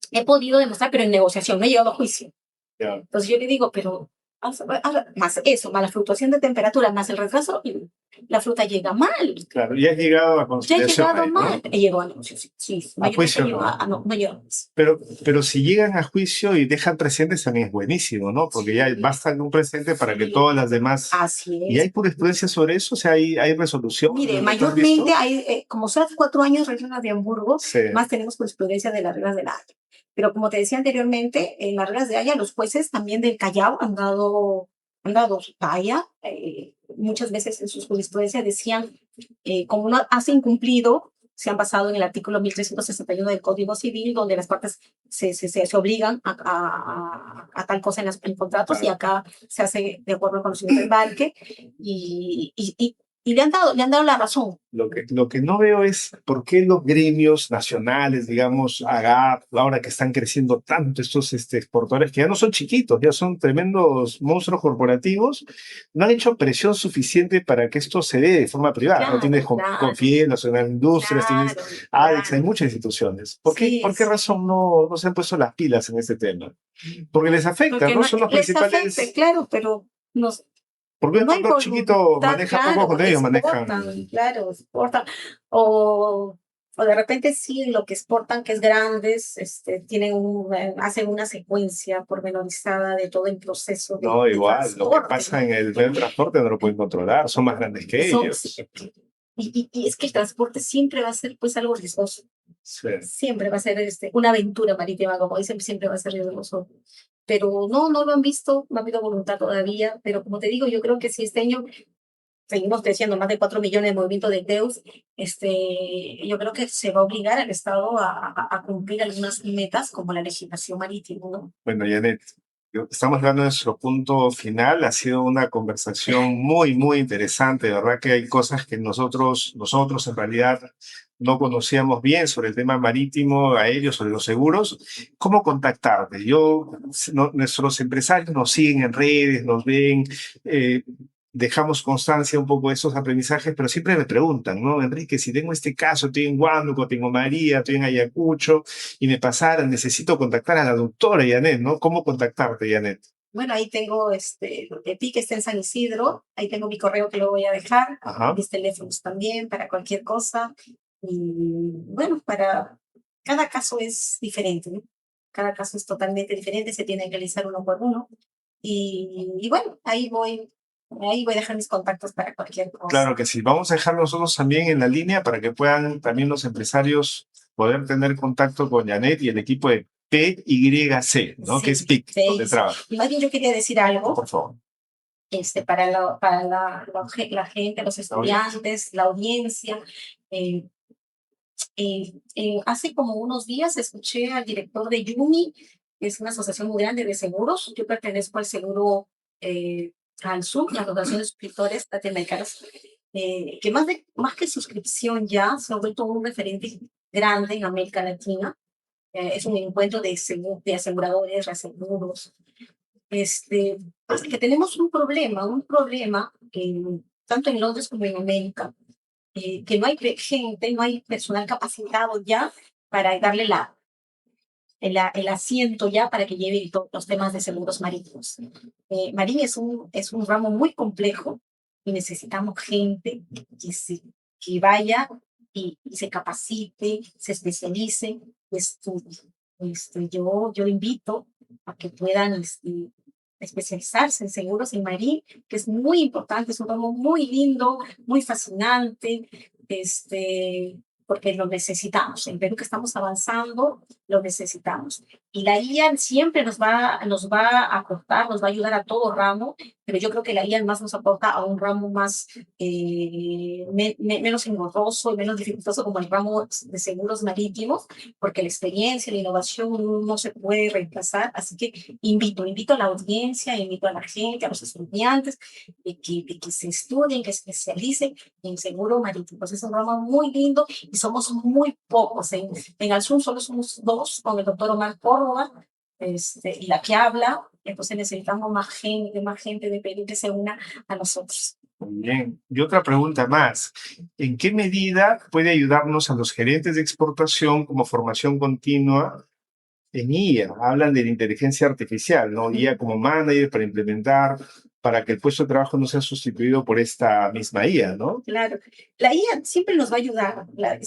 he podido demostrar, pero en negociación, no he llegado a juicio. Yeah. Entonces yo le digo, pero más eso, más la fluctuación de temperatura, más el retraso, la fruta llega mal. Claro, y has llegado a conciliación. Ya he llegado mal. ¿No? He llegado a negociación, sí. A juicio no llegado. Pero si llegan a juicio y dejan presentes también es buenísimo, ¿no? Porque ya basta de un presente para que todas las demás... Así es. ¿Y hay jurisprudencia sobre eso? O sea, ¿hay resolución? Mire, mayormente hay, como son 4 años reglas de Hamburgo, más tenemos jurisprudencia de las reglas de La Haya. Pero como te decía anteriormente, en las reglas de Haya, los jueces también del Callao han dado su talla. Muchas veces en sus jurisprudencias decían, como no has incumplido, se han basado en el artículo 1361 del Código Civil, donde las partes se obligan a tal cosa en contratos, claro. Y acá se hace de acuerdo al conocimiento del embarque, y le han dado la razón. Lo que no veo es por qué los gremios nacionales, digamos, AGAP, ahora que están creciendo tanto estos exportadores, que ya no son chiquitos, ya son tremendos monstruos corporativos, no han hecho presión suficiente para que esto se dé de forma privada. Claro, no tienes Confiel, Nacional Industrias, tienes ADEX, hay muchas instituciones. ¿Por qué razón no se han puesto las pilas en este tema? Porque les afecta, porque ¿no? Son los principales... Les afecta, claro, pero nos... Porque un no chiquito maneja poco con ellos, manejan. Claro, exportan. O de repente sí, lo que exportan, que es grandes, hacen una secuencia pormenorizada de todo el proceso. No, igual, lo que pasa en el transporte no lo pueden controlar, son más grandes que ellos. Y es que el transporte siempre va a ser pues algo riesgoso. Sí. Siempre va a ser una aventura marítima, como dicen, siempre va a ser riesgoso. Pero no lo han visto, no ha habido voluntad todavía, pero como te digo, yo creo que si este año seguimos creciendo más de 4 millones de movimientos de TEUs, yo creo que se va a obligar al Estado a cumplir algunas metas como la legislación marítima, ¿no? Bueno, Janet, estamos hablando de nuestro punto final, ha sido una conversación muy, muy interesante, de verdad que hay cosas que nosotros en realidad no conocíamos bien sobre el tema marítimo, aéreo, sobre los seguros. ¿Cómo contactarte? Nuestros empresarios nos siguen en redes, nos ven. dejamos constancia un poco de esos aprendizajes, pero siempre me preguntan, ¿no? Enrique, si tengo este caso, estoy en Huánuco, tengo María, estoy en Ayacucho, y me pasara, necesito contactar a la doctora Janet, ¿no? ¿Cómo contactarte, Janet? Bueno, ahí tengo EPI que está en San Isidro, ahí tengo mi correo que lo voy a dejar, Ajá. mis teléfonos también para cualquier cosa. Y bueno, para cada caso es diferente, ¿no? Cada caso es totalmente diferente, se tiene que analizar uno por uno. Y bueno, ahí voy a dejar mis contactos para cualquier cosa. Claro que sí. Vamos a dejar nosotros también en la línea para que puedan también los empresarios poder tener contacto con Janet y el equipo de PYC, ¿no? Sí, Que es PIC, sí, donde sí. trabaja. Y más bien yo quería decir algo. Por favor. La gente, los estudiantes, la audiencia. eh, Hace como unos días escuché al director de Yumi, que es una asociación muy grande de seguros. Yo pertenezco al seguro al sur, la Asociación de Suscriptores Latinoamericanos, que más que suscripción ya se ha vuelto un referente grande en América Latina. Es un encuentro de aseguradores, reaseguros. Que tenemos un problema tanto en Londres como en América, que no hay gente, no hay personal capacitado ya para darle el asiento ya para que lleve los temas de seguros marítimos. Marín es un ramo muy complejo y necesitamos gente que vaya y se capacite, se especialice, estudie. Yo invito a que puedan especializarse en seguros en Marín, que es muy importante, es un ramo muy lindo, muy fascinante, porque lo necesitamos. En Perú que estamos avanzando, lo necesitamos. Y la IA siempre nos va a aportar, nos va a ayudar a todo ramo, pero yo creo que la IA más nos aporta a un ramo más menos engorroso y menos dificultoso como el ramo de seguros marítimos, porque la experiencia, la innovación no se puede reemplazar. Así que invito a la audiencia, invito a la gente, a los estudiantes, de que se estudien, que se especialicen en seguro marítimo. Pues es un ramo muy lindo y somos muy pocos. En Alsun solo somos dos, con el doctor Omar Córdoba y la que habla. Entonces necesitamos más gente de Perú que se una a nosotros. Muy bien. Y otra pregunta más. ¿En qué medida puede ayudarnos a los gerentes de exportación como formación continua en IA? Hablan de la inteligencia artificial, ¿no? IA como manager para implementar, para que el puesto de trabajo no sea sustituido por esta misma IA, ¿no? Claro. La IA siempre nos va a ayudar.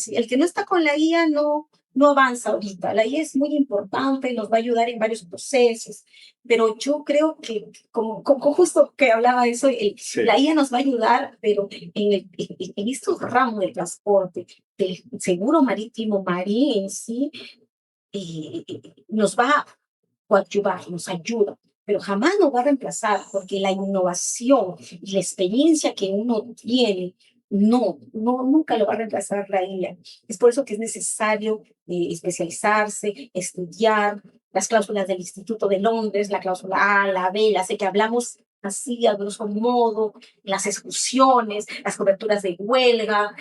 El que no está con la IA no avanza ahorita. La IA es muy importante, nos va a ayudar en varios procesos, pero yo creo que, como justo que hablaba de eso, Sí. la IA nos va a ayudar, pero en estos ramos del transporte, del seguro marítimo, marín en sí, nos va a coadyuvar, nos ayuda, pero jamás nos va a reemplazar, porque la innovación y la experiencia que uno tiene, nunca lo va a reemplazar la IA. Es por eso que es necesario especializarse, estudiar las cláusulas del Instituto de Londres, la cláusula A, la B, la C, que hablamos así a grosso modo, las exclusiones, las coberturas de huelga,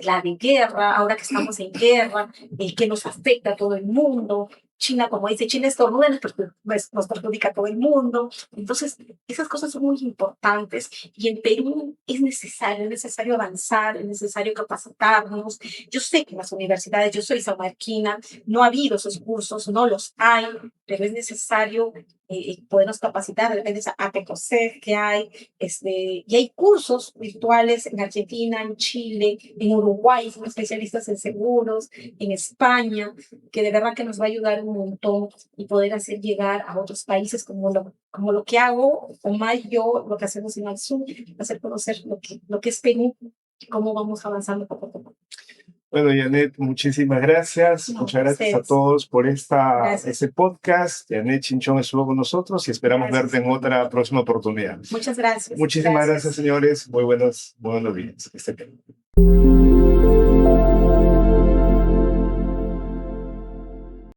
la de guerra, ahora que estamos en guerra, el que nos afecta a todo el mundo. China, como dice, China estornuda, nos perjudica a todo el mundo. Entonces, esas cosas son muy importantes y en Perú es necesario avanzar, es necesario capacitarnos. Yo sé que en las universidades, yo soy samarquina, no ha habido esos cursos, no los hay, pero es necesario podernos capacitar, de repente esa APECOSEF que hay, y hay cursos virtuales en Argentina, en Chile, en Uruguay, son especialistas en seguros, en España, que de verdad que nos va a ayudar un montón y poder hacer llegar a otros países como lo que hago, o más yo, lo que hacemos en Alsun, hacer conocer lo que es Perú y cómo vamos avanzando poco a poco. Bueno, Janet, muchísimas gracias. No, Muchas gracias a todos por este podcast. Janet Chinchón estuvo con nosotros y esperamos verte en otra próxima oportunidad. Muchas gracias. Muchísimas gracias, señores. Muy buenos días. Que estén bien.